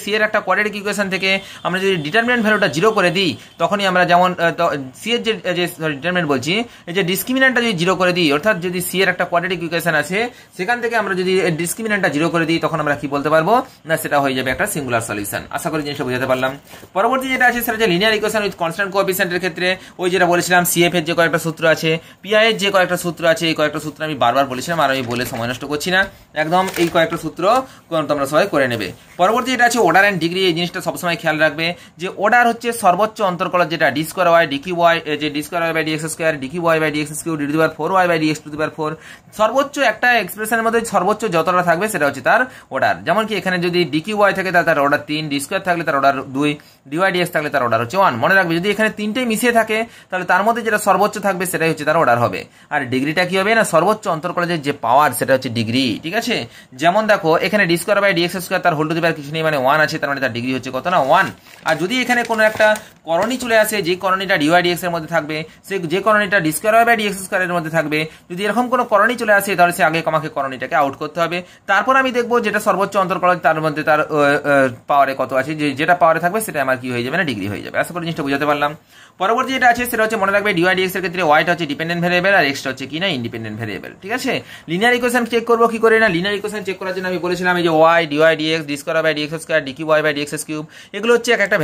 c এর একটা কোয়াড্রেটিক ইকুয়েশন থেকে আমরা যদি ডিটারমিনেন্ট ভ্যালুটা 0 করে দিই তখনই আমরা যেমন c এর যে ডিটারমিনেন্ট বলছি এই যে ডিসক্রিমিনেন্টটা যদি 0 করে দিই, অর্থাৎ যদি c এর একটা কোয়াড্রেটিক ইকুয়েশন আছে সেখান থেকে আমরা যদি ডিসক্রিমিনেন্টটা 0 করে দিই তখন আমরা কি বলতে পারবো না সেটা হয়ে যাবে একটা সিঙ্গুলার সলিউশন। আশা করি জিনিসটা বুঝাতে পারলাম। পরবর্তী যেটা আছে সেটা হচ্ছে লিনিয়ার ইকুয়েশন উইথ কনস্ট্যান্ট কোএফিসিয়েন্টের ক্ষেত্রে ওই যেটা বলেছিলাম CF এর যে কয়েকটা সূত্র আছে, PI এর যে কয়েকটা সূত্র আছে, এই কয়েকটা সূত্র আমি বারবার বলেছিলাম আর আমি বলে সময় নষ্ট করছি না, একদম এই কয়েকটা সূত্র তোমরা সবাই করে নেবে। পরবর্তী যেটা আছে অর্ডার এন্ড ডিগ্রি, এই জিনিসটা সবসময় খেয়াল রাখবে যে অর্ডার হচ্ছে সর্বোচ্চ অন্তর্কলজ যেটা d square y dq y, যে d square y by dx square dq y by dx cube d to the power 4y by dx to the power 4, সর্বোচ্চ একটা এক্সপ্রেশনের মধ্যে সর্বোচ্চ যতটা থাকবে সেটা হচ্ছে তার অর্ডার। যেমন কি এখানে যদি dq y থাকে তার অর্ডার 3, d স্কয়ার থাকলে তার অর্ডার 2, dy dx থাকলে তার অর্ডার হচ্ছে 1। মনে রাখবে যদি এখানে তিনটেই মিশিয়ে থাকে তাহলে তার মধ্যে যেটা সর্বোচ্চ থাকবে সেটাই হচ্ছে তার অর্ডার হবে। আর ডিগ্রিটা কি হবে না সর্বোচ্চ অন্তর্কলজের যে পাওয়ার সেটা হচ্ছে ডিগ্রি। ঠিক আছে, যেমন দেখো এখানে d square by dx square তার হোল টু দি পাওয়ার কিছু নেই মানে 1 আছে, তার মানে তার ডিগ্রি হচ্ছে কত না 1। আর যদি এখানে কোনো একটা করণী চলে আসে যে করণীটা dy dx এর মধ্যে থাকবে, সে যে করণীটা d square by dx square এর মধ্যে থাকবে, যদি এরকম কোনো করণী চলে আসে তাহলে সে আগে আমাকে করণীটাকে আউট করতে হবে, তারপর আমি দেখবো যেটা সর্বোচ্চ অন্তর্কলজ তার মধ্যে তার পাওয়ারে কত আছে, যেটা পাওয়ারে থাকবে সেটা আমার কি হয়ে যাবে না ডিগ্রি হয়ে যাবে। আশা করি জিনিসটা বুঝাতে পারলাম। পরবর্তী যেটা আছে সেটা হচ্ছে মনে রাখবে dy dx এর ক্ষেত্রে y টা হচ্ছে ডিপেন্ডেন্ট ভেরিয়েবল আর x টা হচ্ছে কি না ইন্ডিপেন্ডেন্ট ভেরিয়েবল। ঠিক আছে, লিনিয়ার ইকুয়েশন চেক করব কি করে না লিনিয়ার ইকুয়েশন চেক করার জন্য আমি বলেছিলাম এই যে y dy dx d square by dx square dq y by dx cube, এগুলো হচ্ছে একটা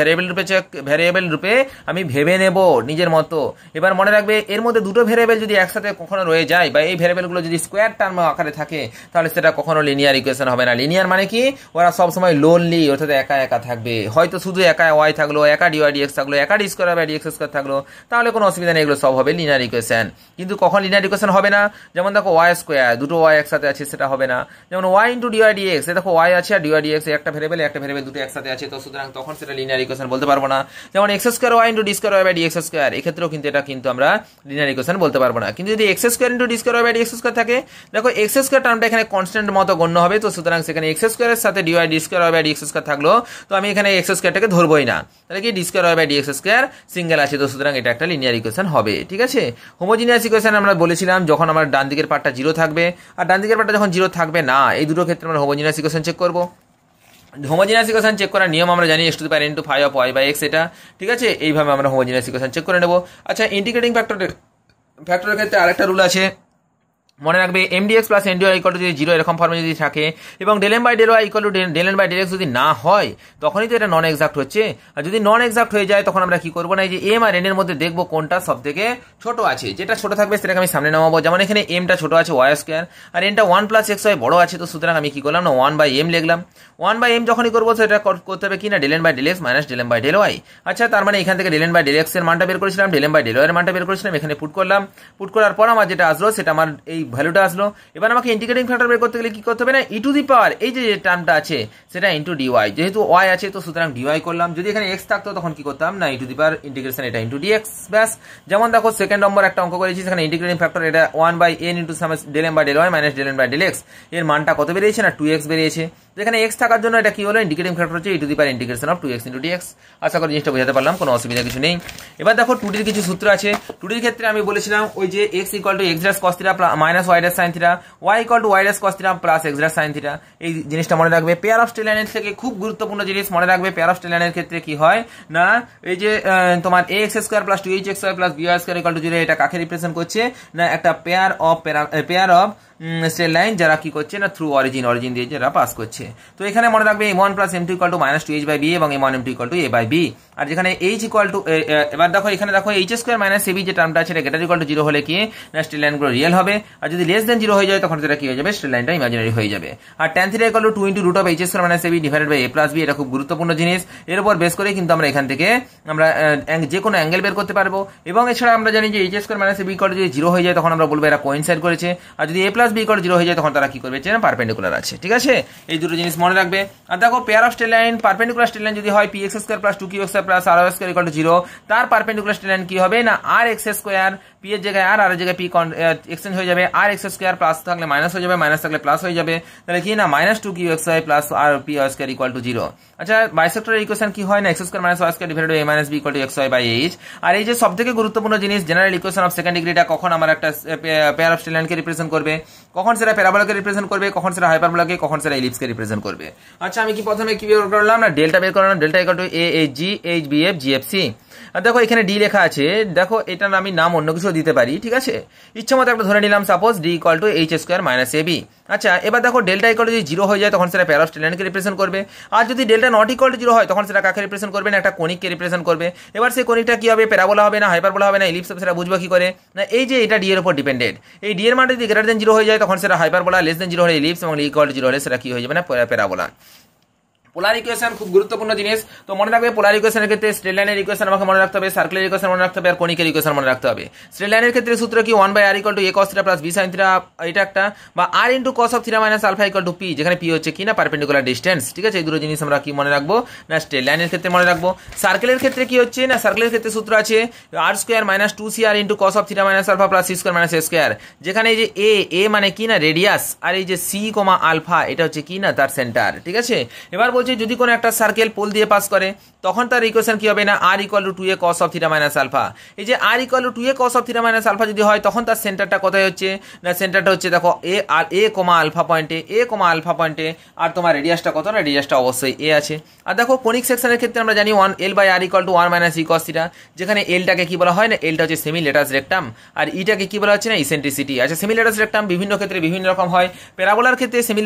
ভেরিয়েবল রূপে আমি ভেবে নেব নিজের মতো। এবার মনে রাখবে এর মধ্যে দুটো ভেরিয়েবল যদি একসাথে কখনো রয়ে যায় বা এই ভেরিয়েবলগুলো যদি স্কয়ার টার্ম আকারে থাকে তাহলে সেটা কখনো লিনিয়ার ইকুয়েশন হবে না। লিনিয়ার মানে কি ওরা সব সময় লোনলি, অর্থাৎ একা একা থাকবে, হয়তো শুধু একা y থাকলো, একা dy dx থাকলো, একা d square by dx square থাকলো, তাহলে কোনো অসুবিধা নেই, এগুলো সব হবে লিনিয়ার ইকুয়েশন। কিন্তু কখন লিনিয়ার ইকুয়েশন হবে না, যেমন দেখো y স্কয়ার দুটো y একসাথে আছে সেটা হবে না, যেমন y ইনটু dy dx, দেখো y আছে আর dy dx একটা ভেরিয়েবল দুটো একসাথে আছে, তো সুতরাং তখন সেটা লিনিয়ার ইকুয়েশন বলতে পারবো না। যেমন x square y into d square y by dx square, এক্ষেত্রেও কিন্তু এটা কিন্তু আমরা লিনিয়ার ইকুয়েশন বলতে পারবো না। কিন্তু যদি x square into d square y by dx square থাকে, দেখো x স্কয়ার টার্মটা এখানে কনস্ট্যান্ট মতো গণ্য হবে, তো সুতরাং সেখানে x স্কয়ারের সাথে dy d square y by dx square থাকলো, তো আমি এখানে x স্কয়ারটাকে ধরবোই না, তাহলে কি d square y by dx square single আছে, তো সুতরাং এটা একটা লিনিয়ার ইকুয়েশন হবে। ঠিক আছে, হোমোজিনিয়াস ইকুয়েশন আমরা বলেছিলাম যখন আমার ডান দিকের পার্টটা 0 থাকবে আর ডান দিকের পার্টটা যখন 0 থাকবে না, এই দুটো ক্ষেত্রে আমরা হোমোজিনিয়াস ইকুয়েশন চেক করব। হোমোজিনিয়াস ইকুয়েশন চেক করার নিয়ম আমরা জানি x to the power n to 5 of y by x, এটা ঠিক আছে, এইভাবে আমরা হোমোজিনিয়াস ইকুয়েশন চেক করে নেব। আচ্ছা, ইন্টিগ্রেটিং ফ্যাক্টরের ক্ষেত্রে আরেকটা রুল আছে, মনে রাখবে m d x plus n d y equal to যদি 0 এরকম ফর্মে যদি থাকে এবং del m by del y equal to del n by del x যদি না হয় তখনই তো এটা নন এক্সাক্ট হচ্ছে। আর যদি নন এক্সাক্ট হয়ে যায় তখন আমরা কি করবো না, এই যে এম আর এন এর মধ্যে দেখবো কোনটা সব থেকে ছোট আছে, যেটা ছোট থাকবে সেটাকে আমি সামনে নামাবো। যেমন এখানে এমটা ছোট আছে ওয়াই স্কোয়ার আর এনটা 1 প্লাস এক্স ওয়াই বড় আছে, তো সুতরাং আমি কি করলাম না 1 বাই এম লিখলাম। 1 বাই এম যখনই করবো সেটা করতে হবে কি না del n by del x minus del m by del y. আচ্ছা, তার মানে এখান থেকে del n by del x এর মানটা বের করেছিলাম, del m by del y এর মানটা বের করেছিলাম, এখানে পুট করলাম। পুট করার পর আমার যেটা আসলো সেটা আমার এই ভ্যালুটা আসলো। এবার আমাকে ইন্টিগ্রেটিং ফ্যাক্টর বের করতে গেলে কি করতে হবে না ই টু দি পাওয়ার এই যে টার্মটা আছে সেটা ইন্টু ডিওয়াই, যেহেতু ওয়াই আছে তো সুতরাং ডিওয়াই করলাম। যদি এখানে এক্স থাকতো তখন কি করতাম না ই টু দি পাওয়ার ইন্টিগ্রেশন এটা ইন্টু ডিএক্স ব্যাস। যেমন দেখো সেকেন্ড নম্বর একটা অঙ্ক করেছি, সেখানে ইন্টিগ্রেটিং ফ্যাক্টর এটা 1 by n into sum del m by del y minus del n by del x, এর মানটা কত বেরিয়েছে না 2x বেরিয়েছে। যেখানে এক্স থাকার জন্য এটা কি হলো ইন্টিগ্রেটিং ফ্যাক্টর হচ্ছে E to the power integration of 2x into DX. আশা করি জিনিসটা বোঝাতে পারলাম, কোনো অসুবিধা কিছু নেই। এবার দেখো 2D কিছু সূত্র আছে। 2D ক্ষেত্রে আমি বলেছিলাম ওই যে x equal to x dash cos theta minus Y dash sine theta, y equal to y dash cos theta plus x dash sine theta. এই জিনিসটা মনে রাখবে। পেয়ার অফ স্ট্রেট লাইনের থেকে খুব গুরুত্বপূর্ণ জিনিস মনে রাখবে, পেয়ার অফ স্ট্রেট লাইনের ক্ষেত্রে কি হয় না এই যে তোমার ax square plus 2hxy plus by square equal to 0, এটা কাকে রিপ্রেজেন্ট করছে না একটা পেয়ার অফ স্ট্রেট লাইন যারা কি করছে না থ্রু অরিজিন দিয়ে যারা পাস করছে। তো এখানে মনে রাখবে m1 plus m2 equal to minus 2h by b এবং m1 m2 equal to a by b। আর যেখানে h ইকুয়াল টু এবার দেখো এখানে দেখো h স্কয়ার মাইনাস ab যে টার্মটা আছে এটা গ্রেটার ইকুয়াল টু 0 হলে কি না স্ট্রেট লাইনগুলো রিয়েল হবে, আর যদি লেস দেন 0 হয়ে যায় তখন সেটা কি হয়ে যাবে স্ট্রেট লাইনটা ইমাজিনারি হয়ে যাবে। আর tan theta equal to 2 into root of h square minus ab divided by a plus b, এটা খুব গুরুত্বপূর্ণ জিনিস। এর উপর বেস করে কিন্তু আমরা এখান থেকে আমরা যে কোনো অ্যাঙ্গেল বের করতে পারবো। এবং এছাড়া আমরা জানি যে h square minus ab equal to যদি 0 হয়ে যায় তখন আমরা বলবো এরা কোইনসাইড করেছে, আর যদি a plus b equal to 0 হয়ে যায় তখন তারা কি করবে না পারপেন্ডিকুলার আছে। ঠিক আছে, এই দুটো জিনিস মনে রাখবে। আর দেখো pair of straight line perpendicular straight line যদি হয় px square plus 2q square plus r square equal to 0, তার পারপেন্ডিকুলার স্ট্রেট লাইন কি হবে না rx স্কয়ার, p এর জায়গায় r এর জায়গায় p এক্সচেঞ্জ হয়ে যাবে, rx স্কয়ার প্লাস থাকলে মাইনাস হয়ে যাবে, মাইনাস থাকলে প্লাস হয়ে যাবে, তাহলে কি না minus 2qxy plus r p square equal to 0। আচ্ছা, বাইসেক্টরের ইকুয়েশন কি হয় না x square minus y square divided by a minus b equal to xy by h। আর এই যে সবথেকে গুরুত্বপূর্ণ জিনিস জেনারেল ইকুয়েশন অফ সেকেন্ড ডিগ্রিটা কখন আমার একটা পেয়ার অফ স্ট্রেট লাইনকে রিপ্রেজেন্ট করবে, কখন সেটা প্যারাবোলাকে রিপ্রেজেন্ট করবে, কখন সেটা হাইপারবোলাকে, কখন সেটা ইলিপসকে রিপ্রেজেন্ট করবে। আচ্ছা, আমি কি প্রথমে কি বের করলাম না ডেল্টা বের করলাম, delta equal to a h g h b f g f c। আর দেখো এখানে ডি লেখা আছে, দেখো এটার আমি নাম অন্য কিছু দিতে পারি, ঠিক আছে, ইচ্ছা মতো একটা ধরে নিলাম, suppose D equal to H square minus A B. আচ্ছা, এবার দেখো ডেল্টা ইকুয়াল টু যদি 0 হয়ে যায় তখন সেটা পেয়ার অফ স্ট্রেট লাইনকে রিপ্রেজেন্ট করবে, আর যদি ডেল্টা নট ইকুয়াল টু 0 হয় তখন সেটা কাকে রিপ্রেজেন্ট করবে না একটা কনিককে রিপ্রেজেন্ট করবে। এবার সেই কনিকটা কি হবে প্যারাবোলা হবে না হাইপারবোলা হবে না ইলিপস হবে, সেটা বুঝবো কি করে না এই যে এটা ডি এর উপর ডিপেন্ডেন্ট, এই ডি এর মান যদি গ্রেটার দেন 0 হয়ে যায় তখন সেটা হাইপারবোলা, লেস দেন 0 হলে ইলিপস এবং ইকুয়াল টু 0 হলে সেটা কি হয়ে যাবে না প্যারাবোলা। পোলার ইকুয়েশন খুব গুরুত্বপূর্ণ জিনিস, তো মনে রাখবে পোলার ইকুয়েশনের ক্ষেত্রে স্ট্রেট লাইনের ইকুয়েশন আমাকে মনে রাখতে হবে, সার্কেলের ইকুয়েশন মনে রাখতে হবে, আর কনিকের ইকুয়েশন মনে রাখতে হবে। স্ট্রেট লাইনের ক্ষেত্রে সূত্র কি 1 by r equal to a cos theta plus b sin theta, এটা একটা, বা r into cos of theta minus alpha equal to p, যেখানে p হচ্ছে কি না পারপেন্ডিকুলার ডিসটেন্স। ঠিক আছে, এই দুটো জিনিস আমরা কি মনে রাখবো না স্ট্রেট লাইনের ক্ষেত্রে মনে রাখবো। সার্কেলের ক্ষেত্রে কি হচ্ছে না সার্কেলের ক্ষেত্রে সূত্র আছে r square minus 2cr into cos of theta minus alpha plus c square minus a square, যেখানে এই যে a মানে কি না রেডিয়াস, আর এই যে c আলফা এটা হচ্ছে কি না তার সেন্টার। ঠিক আছে, এবার বলছে যদি কোনো একটা সার্কেল পোল দিয়ে পাস করে তখন তার ইকুয়েশন কি হবে না r equal to 2a cos of theta minus alpha. এই যে r equal to 2a cos of theta minus alpha যদি হয় তখন তার সেন্টারটা কোথায় হচ্ছে না সেন্টারটা হচ্ছে দেখো a আর a আলফা পয়েন্টে, আর তোমার রেডিয়াসটা কত না রেডিয়াসটা অবশ্যই a আছে। আর দেখো কোনিক সেকশনের ক্ষেত্রে আমরা জানি 1 l by r equal to 1 minus e cos theta, যেখানে এলটাকে কি বলা হয় না এলটা হচ্ছে সেমি লেটাস রেক্টাম, আর ইটাকে কি বলা হচ্ছে না ইসেন্ট্রিসিটি। আচ্ছা, সেমি লেটাস রেক্টাম বিভিন্ন ক্ষেত্রে বিভিন্ন রকম হয়, প্যারাবোলার ক্ষেত্রে সেমি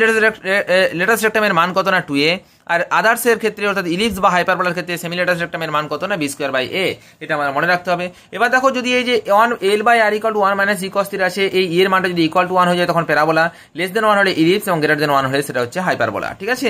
লেটাস রেক্টামের মান কত না 2a, আর আদার্সের ক্ষেত্রে অর্থাৎ ইলিপস বা হাইপারবোলার ক্ষেত্রে সেমি লেটাস রেক্টামের মান কত না b স্কয়ার বাই a, এটা আমরা মনে রাখতে হবে। এবার দেখো যদি এই যে 1 l by r equal to 1 minus e cos theta আছে, এই এর মানটা যদি ইকুয়াল টু 1 হয়ে যায় তখন প্যারাবোলা, লেস দেন 1 হলে ইলিপস এবং গ্রেটার দেন 1 হলে সেটা হচ্ছে হাইপারবোলা। ঠিক আছে,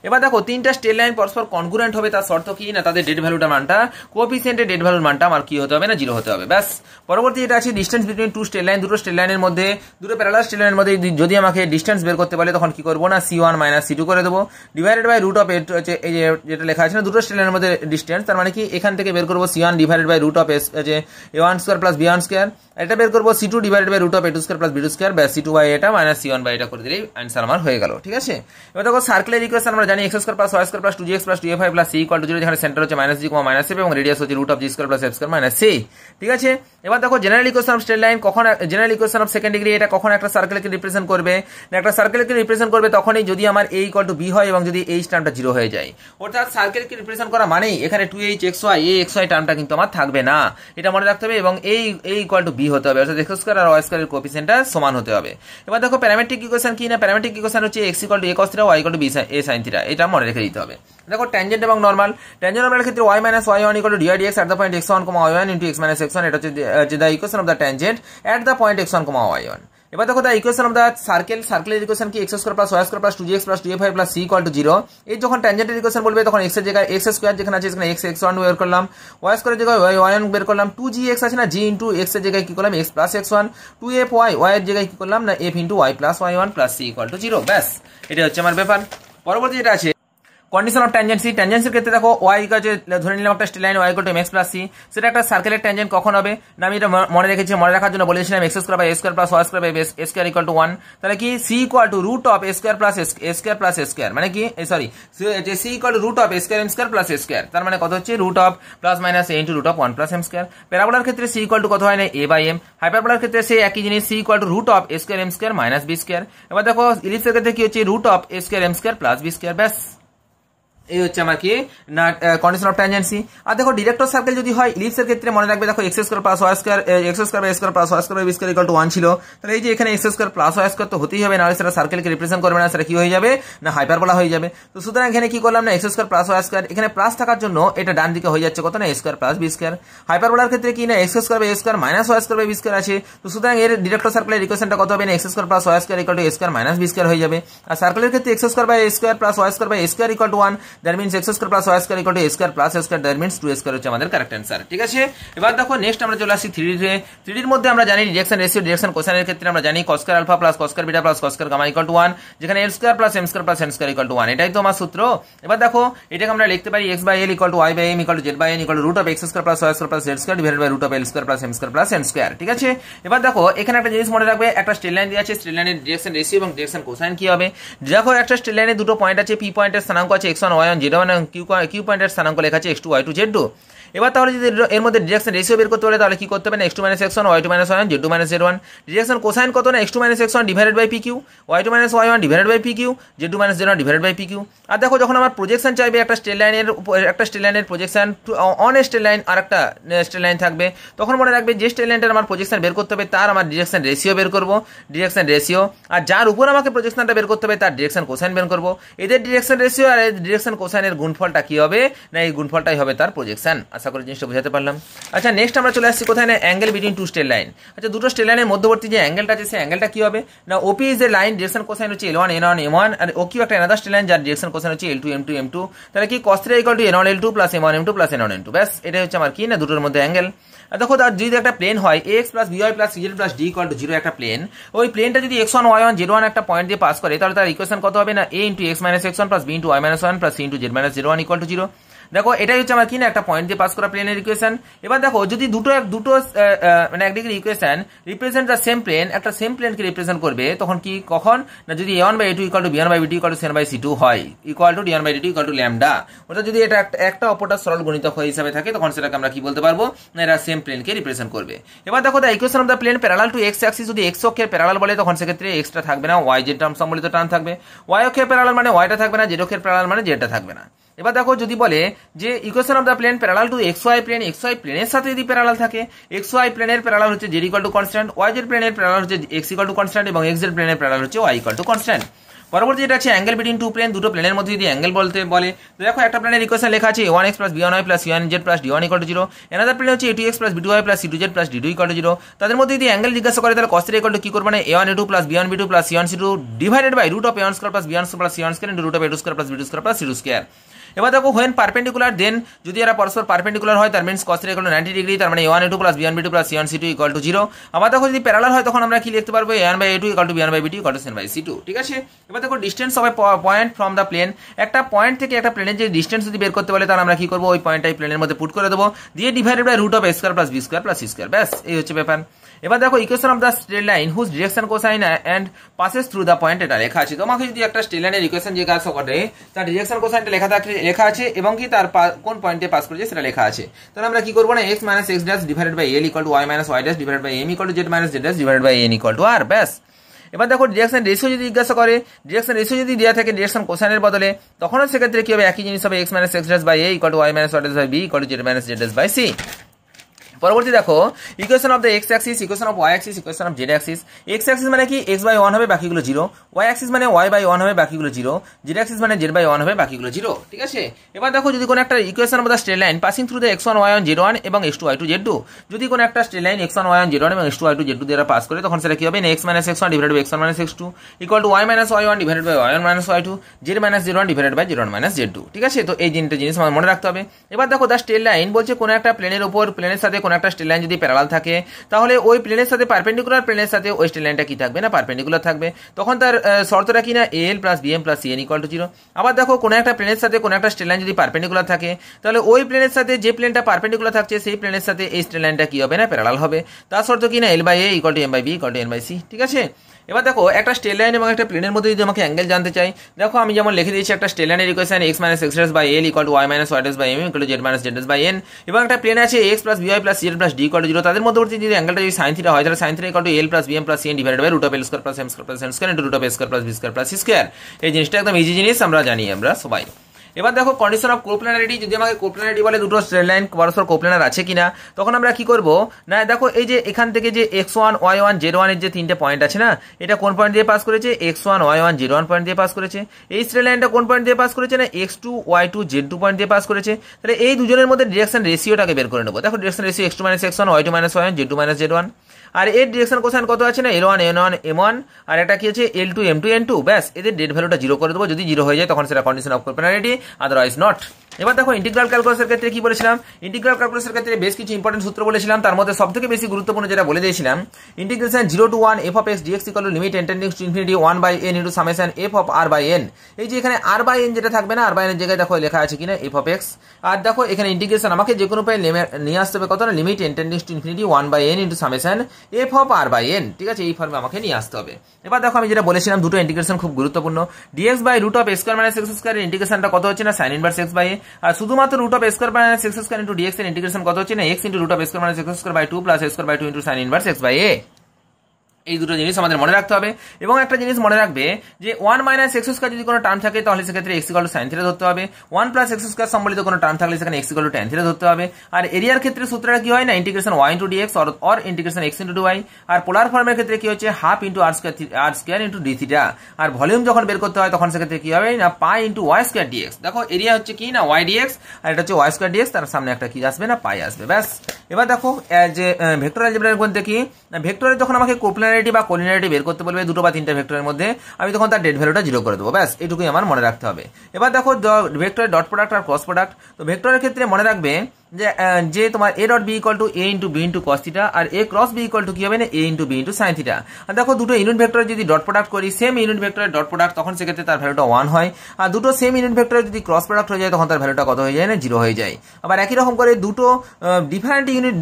এবার দেখো তিনটা স্ট্রেট লাইন পরস্পর কনগ্রুয়েন্ট হবে, তার শর্ত কি না তাদের ডেড ভ্যালুটা মানটা কোএফিসিয়েন্টের ডেড ভ্যালুর মানটা আমার কি হতে হবে না 0 হতে হবে ব্যাস। পরবর্তী এটা আছে distance between two straight line, দুটো স্ট্রেট লাইনের মধ্যে দুটো প্যারালাল স্ট্রেট লাইনের মধ্যে যদি আমাকে ডিসটেন্স বের করতে বলে তখন কি করবো না c1 মাইনাস c2 করে দেবো ডিভাইডেড বাই রুট অফ হচ্ছে এই যে যেটা লেখা আছে না দুটো স্ট্রেট লাইনের মধ্যে ডিসটেন্স, তার মানে কি এখান থেকে বের করবো c1 divided by root of আছে a1 square plus b1 square, এটা বের করবো c2 divided by root of a2 square plus b2 square ব্যাস c2 বাই এটা মাইনাস c1 বাই এটা করে দিলেই आंसर আমার হয়ে গেল। ঠিক আছে, এবার দেখো সার্কেলের ইকুয়েশন আমরা জানি x square plus y square plus 2gx plus 2a5 plus c equal to 0, যেখানে সেন্টার হচ্ছে মাইনাস g মাইনাস f এবং রেডিয়াস হচ্ছে root of g square plus f square minus c। ঠিক আছে, এবার দেখো general equation of straight line কখন general equation of second degree এটা কখন একটা সার্কেলকে রিপ্রেজেন্ট করবে না একটা সার্কেলকে রিপ্রেজেন্ট করবে তখনই যদি আমার a ইকুয়াল টু b হয় এবং যদি h টার্মটা টার্মটা 0 হয়ে যায়। অর্থাৎ সার্কেলকে রিপ্রেজেন্ট করা মানেই এখানে 2hxy এই xy টার্মটা কিন্তু আমার থাকবে না, এটা মনে রাখতে হবে। এবং এই ইকুয়াল টু বি হতে হবে, অর্থাৎ x স্কয়ার আর y স্কয়ারের কোএফিসিয়েন্টটা সমান হতে হবে। এবার দেখো প্যারামেট্রিক ইকুয়েশন কি না, প্যারামেট্রিক ইকুয়েশন হচ্ছে x equal to a cos theta y equal to b a sin theta, এটা মনে রেখে দিতে হবে। দেখো ট্যানজেন্ট এবং নরমাল, ট্যানজেন্ট নরমালের ক্ষেত্রে y minus y1 equal to dydx at the point x1, y1 into x minus x1, এটা হচ্ছে the equation of the tangent at the point x1, y1। এবার দেখো the equation of the circle, সার্কেলের equation কি x square plus y square plus 2gx plus 2a5 plus c equal to 0। এই যখন ট্যানজেন্টের equation বলবে তখন x এর জায়গায় x স্কয়ার যেখানে আছে সেখানে x1 বের করলাম, y স্কয়ারের জায়গায় y1 বের করলাম, 2gx আছে না g ইনটু x এর জায়গায় কি করলাম x plus x1, 2fy y এর জায়গায় কি করলাম না f into y plus y1 plus c equal to 0। ব্যাস এটা হচ্ছে আমার ব্যাপার। পরবর্তী যেটা আছে কন্ডিশন অফ ট্যানজেন্সি, ট্যানজেন্সির ক্ষেত্রে দেখো y কাছে ধরে নিলাম একটা straight line y equal two mx plus c, সেটা একটা সার্কেলের ট্যানজেন্ট কখন হবে না, আমি এটা মনে রেখেছি, মনে রাখার জন্য বলেছিলাম x square by a square plus y square by a square equal to 1। তাহলে কি c equal to root of a square plus a square plus a square, মানে কি সরি যে c equal to root of a square m square plus a square, তার মানে কত হচ্ছে root of plus minus a into root of 1 plus m square. প্যারাবোলার ক্ষেত্রে c equal to কত হয় না a বাই m, হাইপারবোলার ক্ষেত্রে সেই একই জিনিস c equal to root of a square m square minus b square. এবার দেখো ইলিপসের ক্ষেত্রে কি হচ্ছে root of a square m square plus b square. ব্যাস এই হচ্ছে আমার কি না কন্ডিশন অফ ট্যানজেন্সি। আর দেখো ডিরেক্টর সার্কেল যদি হয় ইলিপসের ক্ষেত্রে মনে রাখবে দেখো x square plus y square x square by square plus y square by b square equal to 1 ছিল, তাহলে এই যে এখানে x square plus y square তো হতেই হবে, না হলে সেটা সার্কেলকে রিপ্রেজেন্ট করবে না, সেটা কি হয়ে যাবে না হাইপারবোলা হয়ে যাবে। তো সুতরাং এখানে কি করলাম না x square plus y square, এখানে প্লাস থাকার জন্য এটা ডান দিকে হয়ে যাচ্ছে কত না a square plus b square. হাইপারবোলার ক্ষেত্রে কি না x square by a square minus y square by b square আছে, তো সুতরাং এর ডিরেক্টর সার্কেলের ইকুয়েশনটা কত হবে না x square plus y square equal to a square minus b square হয়ে যাবে। আর সার্কেলের ক্ষেত্রে x square by a square plus y square by a square equal to 1, that means x square plus y square equal to a square plus a square, that means 2 square হচ্ছে আমাদের correct answer. ঠিক আছে, এবার দেখো next আমরা চলে আসি 3D তে। 3D এর মধ্যে আমরা জানি ডিরেকশন রেশিও, ডিরেকশন কোসাইনের ক্ষেত্রে আমরা জানি cos square alpha plus cos square beta plus cos square gamma equal to 1, যেখানে l square plus m square plus n square equal to 1, এটাই তো আমার সূত্র। এবার দেখো এটাকে আমরা লিখতে পারি x by l equal to y by m equal to z by n equal to root of x square plus y square plus z square divided by root of l square plus m square plus n square. ঠিক আছে, এবার দেখো এখানে একটা জিনিস মনে রাখবে, একটা স্ট্রেট লাইন দেওয়া আছে, স্ট্রেট লাইনের ডিরেকশন রেশিও এবং ডিরেকশন কোসাইন কি হবে। দেখো একটা স্ট্রেট লাইনে দুটো পয়েন্ট আছে, p পয়েন্টের স্থানাঙ্ক আছে x1 y1 z1 এবং q পয়েন্টের স্থানাঙ্ক লেখা আছে x2 y2 z2। এবার তাহলে যদি এর মধ্যে ডিরেকশন রেশিও বের করতে পারে তাহলে কি করতে হবে না x2 - x1 y2 - y1 z2 - z1। Direction cosine কত না x2 - x1 divided by pq, y2 - y1 divided by pq, z2 - z1 divided by pq। আর দেখো যখন আমার প্রজেকশন চাইবে একটা স্ট্রেট লাইনের projection on a straight line আর একটা স্ট্রেট লাইন থাকবে, তখন মনে রাখবে যে স্ট্রেট লাইনটার আমার প্রজেকশন বের করতে হবে তার আমার ডিরেকশন রেশিও বের করব, ডিরেকশন রেশিও, আর যার উপর আমাকে প্রজেকশনটা বের করতে হবে তার ডিরেকশন কোসাইন বের করব। এদের ডিরেকশন রেশিও আর ডিরেকশন কোসাইনের গুণফলটা কি হবে না এই গুণফলটাই হবে তার প্রজেকশন। আশা করি জিনিসটা বুঝাতে পারলাম। আচ্ছা নেক্সট আমরা চলে আসছি কোথায় না angle between two straight line. আচ্ছা দুটো স্ট্রেট লাইনের মধ্যবর্তী যে অ্যাঙ্গেলটা আছে সেই অ্যাঙ্গেলটা কি হবে না OP is a line, direction cosine হচ্ছে L1 N1 M1, আর OQ একটা অ্যানাদার স্ট্রেট লাইন যার ডিরেকশন কোসাইন হচ্ছে L2 M2 M2। তাহলে কি cos θ equal to N1 L2 plus M1 M2 plus N1 N2। ব্যাস এটাই হচ্ছে আমার কি না দুটোর মধ্যে অ্যাঙ্গেল। আর দেখো তার যদি একটা প্লেন হয় ax plus by plus cz plus d equal to 0 একটা প্লেন, ওই প্লেনটা যদি x1 y1 z1 একটা পয়েন্ট দিয়ে পাস করে তাহলে তার ইকুয়েশন কত হবে না a into x minus x1 plus b into y minus 1 plus c into z minus z1 equal to 0। দেখো এটাই হচ্ছে আমার কি না একটা পয়েন্ট দিয়ে পাস করা প্লেনের ইকুয়েশন। এবার দেখো যদি দুটো মানে এক degree equation represent the same plane, একটা সেম প্লেনকে রিপ্রেজেন্ট করবে তখন কি কখন না যদি a1 by a2 equal to b1 by b2 equal to c1 by c2 হয় equal to d1 by d2 equal to lambda, অর্থাৎ যদি এটা একটা অপরটা সরল গুণিতক হিসাবে থাকে তখন সেটাকে আমরা কি বলতে পারবো না এরা সেম প্লেনকে রিপ্রেজেন্ট করবে। এবার দেখো the equation of the plane parallel to X axis, যদি এক্স অক্ষের প্যারালাল বলে তখন সেক্ষেত্রে এক্সটা থাকবে না, ওয়াই জেড টার্ম সম্বলিত টার্ম থাকবে, ওয়াই অক্ষের প্যারালাল মানে ওয়াইটা থাকবে না, জেড অক্ষের প্যারালাল মানে জেডটা থাকবে না। এবার দেখো যদি বলে যে equation of the plane parallel to xy plane, xy প্লেনের সাথে যদি প্যারালাল থাকে, xy প্লেনের প্যারালাল হচ্ছে z equal to constant, yz প্লেনের প্যারালাল হচ্ছে x ইকুয়াল টু কনস্ট্যান্ট এবং xz প্লেনের প্যারালাল হচ্ছে y ইকুয়াল টু কনস্ট্যান্ট। পরবর্তী যেটা আছে অ্যাঙ্গেল বিটুইন টু প্লেন, দুটো প্লেনের মধ্যে যদি অ্যাঙ্গেল বলতে বলে তো দেখো একটা প্লেনের ইকুয়েশন লেখা আছে a1x plus b1y plus c1z plus d1 equal to 0, another plane হচ্ছে a2x plus b2y plus c2z plus d2 equal to 0। তাদের মধ্যে যদি অ্যাঙ্গেল জিজ্ঞাসা করে তাহলে cos θ ইকুয়াল টু কি করবে না a1 a2 plus b1 b2 plus c1 c2 divided by root of a1 square plus b1 square plus c1 square into root of a2 square plus b2 square plus c2 square. এবার দেখো when perpendicular দেন যদি এরা পরস্পর perpendicular হয় তার means cos θ equal to 90 degree, তার মানে a1 a2 plus b1 b2 plus c1 c2 equal to 0। আবার দেখো যদি প্যারালাল হয় তখন আমরা কি লিখতে পারবো a1 by a2 equal to b1 by b2 equal to c1 by c2। ঠিক আছে, এবার দেখো distance of a point from the plane, একটা পয়েন্ট থেকে একটা প্লেনের যে ডিসটেন্স যদি বের করতে বলে তাহলে আমরা কি করবো ওই পয়েন্টটাই প্লেনের মধ্যে পুট করে দেবো, দিয়ে divided by root of a square plus b square plus c square. ব্যাস এই হচ্ছে ব্যাপার। এবার দেখো equation of the straight line whose direction cosine and passes through the point, এটা লেখা আছে। তোমাকে যদি একটা স্ট্রেট লাইনের ইকুয়েশন জিজ্ঞাসা করে তার ডিরেকশন কোসাইনটা লেখা আছে এবং কি তার কোন পয়েন্টে পাস করেছে সেটা লেখা আছে, তাহলে আমরা কি করবো না x minus x dash divided by l equal to y minus y dash divided by m equal to z minus z dash divided by n equal to r। ব্যাস এবার দেখো ডিরেকশন রেশিও যদি জিজ্ঞাসা করে, ডিরেকশন রেশিও যদি দেওয়া থাকে direction কোসাইনের বদলে, তখনও সেক্ষেত্রে কি হবে, একই জিনিস হবে x minus X dash by a equal to y minus Y dash by b equal to z minus z dash by c। পরবর্তী দেখো equation of the X axis, equation of Y axis, equation of Z axis. X axis মানে কি x by 1 হবে বাকিগুলো 0, Y axis মানে y by 1 হবে বাকিগুলো 0, Z axis মানে z বাই 1 হবে বাকিগুলো 0, ঠিক আছে। এবার দেখো যদি কোনো একটা equation of the straight line passing through the x1 y1 z1 এবং x2 y2 z2, যদি কোনো একটা straight line x1 y1 z1 এবং x2 y2 z2 দ্বারা পাস করে, তখন সেটা কি হবে, x minus x1 divided by x1 minus x2 equal to y minus y1 divided by y1 minus y2, z minus z1 divided by z1 minus z2, ঠিক আছে। তো এই জিনিস আমার মনে রাখতে হবে। এবার দেখো দ্য স্ট্রেট লাইন বলছে কোনো একটা প্লেনের উপর, প্লেনের সাথে কোনো একটা স্ট্রেট লাইন যদি প্যারালাল থাকে, তাহলে ওই প্লেনের সাথে পারপেন্ডিকুলার প্লেনের সাথে ওই স্ট্রেট লাইনটা কি থাকবে না, পারপেন্ডিকুলার থাকবে। তখন তার শর্তটা কি না, al plus bm plus cn equal to 0। আবার দেখো কোনো একটা প্লেনের সাথে কোনো একটা স্ট্রেট লাইন যদি পারপেন্ডিকুলার থাকে, তাহলে ওই প্লেনের সাথে যে প্লেনটা পারপেন্ডিকুলার থাকছে সেই প্লেনের সাথে এই স্ট্রেট লাইনটা কি হবে না, প্যারালাল হবে। তার শর্ত কি না, l by a equal to m by b equal to n by c, ঠিক আছে। এবার দেখো একটা স্ট্রেট লাইন এবং একটা প্লেনের মধ্যে যদি আমাকে অ্যাঙ্গেল জানতে চাই, দেখো আমি যেমন লিখে দিয়েছি একটা স্ট্রেট লাইনের equation x minus X dash by l equal to y minus Y dash by m equal to z minus z dash by n, এবং একটা প্লেন আছে x plus by plus z plus d equal to 0, তাদের মধ্যবর্তী যদি অ্যাঙ্গেলটা যদি sin theta হয়, তাহলে sin theta equal to l plus bm plus cn divided by root of l square plus m square plus n square into root of a square plus b square plus c square. এই জিনিসটা একদম easy জিনিস, আমরা জানি আমরা সবাই। এবার দেখো কন্ডিশন অফ কোপ্ল্যানারিটি, যদি আমাকে কোপ্ল্যানারিটি বলে দুটো স্ট্রেট লাইন পরস্পর কোপ্ল্যানার আছে কিনা, তখন আমরা কি করব না, দেখো এই যে এখান থেকে যে x1 y1 z1 এর যে তিনটে পয়েন্ট আছে না, এটা কোন পয়েন্ট দিয়ে পাস করেছে, x1 y1 z1 পয়েন্ট দিয়ে পাস করেছে। এই স্ট্রেট লাইনটা কোন পয়েন্ট দিয়ে পাস করেছে না, x2 y2 z2 পয়েন্ট দিয়ে পাস করেছে। তাহলে এই দুজনের মধ্যে ডিরেকশন রেশিওটাকে বের করে নেব। দেখো direction ratio x2 minus x1 y2 minus y1 z2 minus z1, আর এর ডিরেকশন কোসাইন কত আছে না, l1 n1 m1, আর এটা কি আছে l2 m2 n2, ব্যাস এদের ডেট ভ্যালুটা 0 করে দেবো। যদি 0 হয়ে যায় তখন সেটা কন্ডিশন অফ কোপ্ল্যানারিটি, আদারওয়াইজ নট। এবার দেখো ইন্টিগ্রাল ক্যালকুলাসের ক্ষেত্রে কি বলেছিলাম, ইন্টিগ্রাল ক্যালকুলাসের ক্ষেত্রে বেশ কিছু ইম্পর্টেন্ট সূত্র বলেছিলাম, তার মধ্যে সবথেকে বেশি গুরুত্বপূর্ণ যেটা বলে দিয়েছিলাম, integration 0 to 1 f of x dx equal to limit n tending to infinity 1 by n into summation f of r by n। এই যে এখানে r বাই n যেটা থাকবে না, r বাই n এর জায়গায় দেখো লেখা আছে কিনা f of x, আর দেখো এখানে ইন্টিগ্রেশন আমাকে যে কোনো উপায়ে নিয়ে আসতে হবে কত না, limit n tending to infinity 1 by n into summation f of r by n, ঠিক আছে। এই ফর্মে আমাকে নিয়ে আসতে হবে। এবার দেখো আমি যেটা বলেছিলাম দুটো ইন্টিগ্রেশন খুব গুরুত্বপূর্ণ, dx by root of x square minus x square এর ইন্টিগ্রেশনটা কত হচ্ছে না, sin inverse x by a, আর শুধুমাত্র root of x square minus x square into dx এর ইন্টিগ্রেশন কত হচ্ছে না, x into root of x square minus x square by 2 plus x square by 2 into sin inverse x by a। এই দুটো জিনিস আমাদের মনে রাখতে হবে। এবং একটা জিনিস মনে রাখবে যে 1 মাইনাস এক্স স্কয়ার যদি কোনো টার্ম থাকে, তাহলে সেক্ষেত্রে x equal two sin theta ধরতে হবে। 1 প্লাস এক্স স্কয়ার সম্বলিত কোনো টার্ম থাকলে সেখানে x equal to tan theta ধরতে হবে। আর এরিয়ার ক্ষেত্রে সূত্রটা কি হয় না, integration y into dx or integration x into y। আর পোলার ফর্মের ক্ষেত্রে কি হচ্ছে, half into r square into d theta. আর ভলিউম যখন বের করতে হয় তখন সেক্ষেত্রে কি হবে না, pi into y square dx। দেখো এরিয়া হচ্ছে কি না y dx, আর এটা হচ্ছে y স্কয়ার dx, তার সামনে একটা কি আসবে না, পাই আসবে, ব্যাস। এবার দেখো যে ভেক্টর অ্যালজেব্রার মধ্যে কি না, ভেক্টরে যখন আমাকে কোপ্ল্যানারিটি বা কোলিনিয়ারিটি বের করতে বলবে দুটো বা তিনটা ভেক্টরের মধ্যে, আমি তখন তার ডেট ভ্যালুটা 0 করে দেবো, ব্যাস এইটুকুই আমার মনে রাখতে হবে। এবার দেখো ভেক্টরের ডট প্রোডাক্ট আর ক্রস প্রোডাক্ট, তো ভেক্টরের ক্ষেত্রে মনে রাখবে যে তোমার a dot b equal to a into b into cos theta, আর a cross b equal to কি হবে না, a into b into sine theta. আর দেখো দুটো ইউনিট ভেক্টরের যদি ডট প্রোডাক্ট করি, সেম ইউনিট ভেক্টরের ডট প্রোডাক্ট, তখন সেক্ষেত্রে তার ভ্যালুটা 1 হয়। আর দুটো সেম ইউনিট ভেক্টরের যদি ক্রস প্রোডাক্ট হয়ে যায়, তখন তার ভ্যালুটা কত হয়ে যায় না, 0 হয়ে যায়। আবার একই রকম করে দুটো ডিফারেন্ট ইউনিট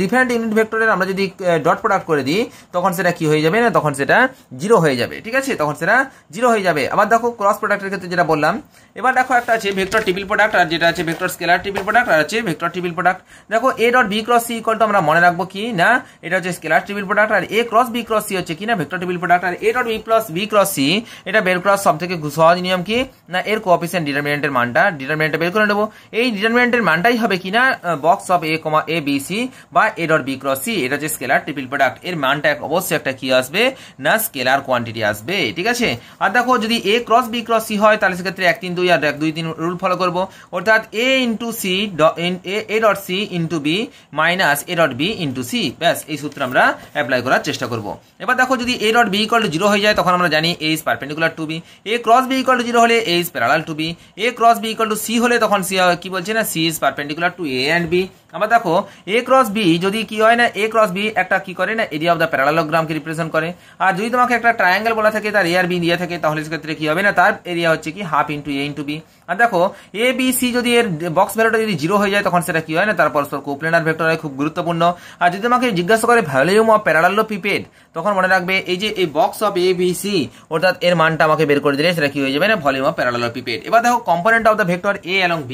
ভেক্টরের আমরা যদি ডট প্রোডাক্ট করে দিই, তখন সেটা কি হয়ে যাবে না, তখন সেটা 0 হয়ে যাবে, ঠিক আছে, তখন সেটা 0 হয়ে যাবে। আবার দেখো ক্রস প্রোডাক্টের ক্ষেত্রে যেটা বললাম, এবার দেখো একটা আছে ভেক্টর ট্রিপল প্রোডাক্ট, আর যেটা আছে ভেক্টর স্কেলার ট্রিপল প্রোডাক্ট, আর আছে ভেক্টর ট্রিপল প্রোডাক্ট। দেখো a dot b cross c equal to আমরা মনে রাখবো কি না, এটা হচ্ছে স্কেলার ট্রিপল প্রোডাক্ট, আর a cross b cross c হচ্ছে কি না, ভেক্টর ট্রিপল প্রোডাক্ট। আর a dot b plus b cross c, এটা বের করার সবথেকে সহজ নিয়ম কি না, এর কোএফিসিয়েন্ট ডিটারমিনেন্টের মানটা বের করে নেব। এই ডিটারমিনেন্টের মানটাই হবে কি না, box of a b c বা a dot b cross c, এটা হচ্ছে স্কেলার ট্রিপল প্রোডাক্ট। এর মানটা অবশ্যই একটা কি আসবে না, স্কেলার কোয়ান্টিটি আসবে, ঠিক আছে। আর দেখো যদি a cross b cross c হয়, তাহলে সেক্ষেত্রে 1 3 2 আর 1 2 3 রুল ফলো করব, অর্থাৎ a into c a dot c into b minus a dot b into c, ব্যাস এই সূত্র আমরা অ্যাপ্লাই করার চেষ্টা করব। এবার দেখো যদি a dot b equal to 0 হয়ে যায়, তখন আমরা জানি a is perpendicular to b, a cross b equal to 0 হলে a is parallel to b, a cross b equal to c হলে তখন c কি বলছে না, c is perpendicular to a and b। আবার দেখো a ক্রস b যদি কি হয় না, a ক্রস b একটা কি করে না, এরিয়া অফ দ্য প্যারালালোগ্রামকে রিপ্রেজেন্ট করে। আর যদি তোমাকে একটা ট্রায়াঙ্গেল বলা থাকে, তার a আর b দিয়ে থাকে, তাহলে সেক্ষেত্রে কি হবে না, তার এরিয়া হচ্ছে কি half into a into b। আর দেখো a b c যদি এর বক্স ভ্যালুটা যদি 0 হয়ে যায়, তখন সেটা কি হয় না, তার পরস্পর কোপ্ল্যানার ভেক্টর হয়, খুব গুরুত্বপূর্ণ। আর যদি তোমাকে জিজ্ঞাসা করে ভলিউম অফ প্যারালালোপিপেড, তখন মনে রাখবে এই যে এই box of a b c, অর্থাৎ এর মানটা আমাকে বের করে দিলে সেটা কি হয়ে যাবে না, ভলিউম অফ প্যারালালোপিপেড। এবার দেখো component of the vector a along b,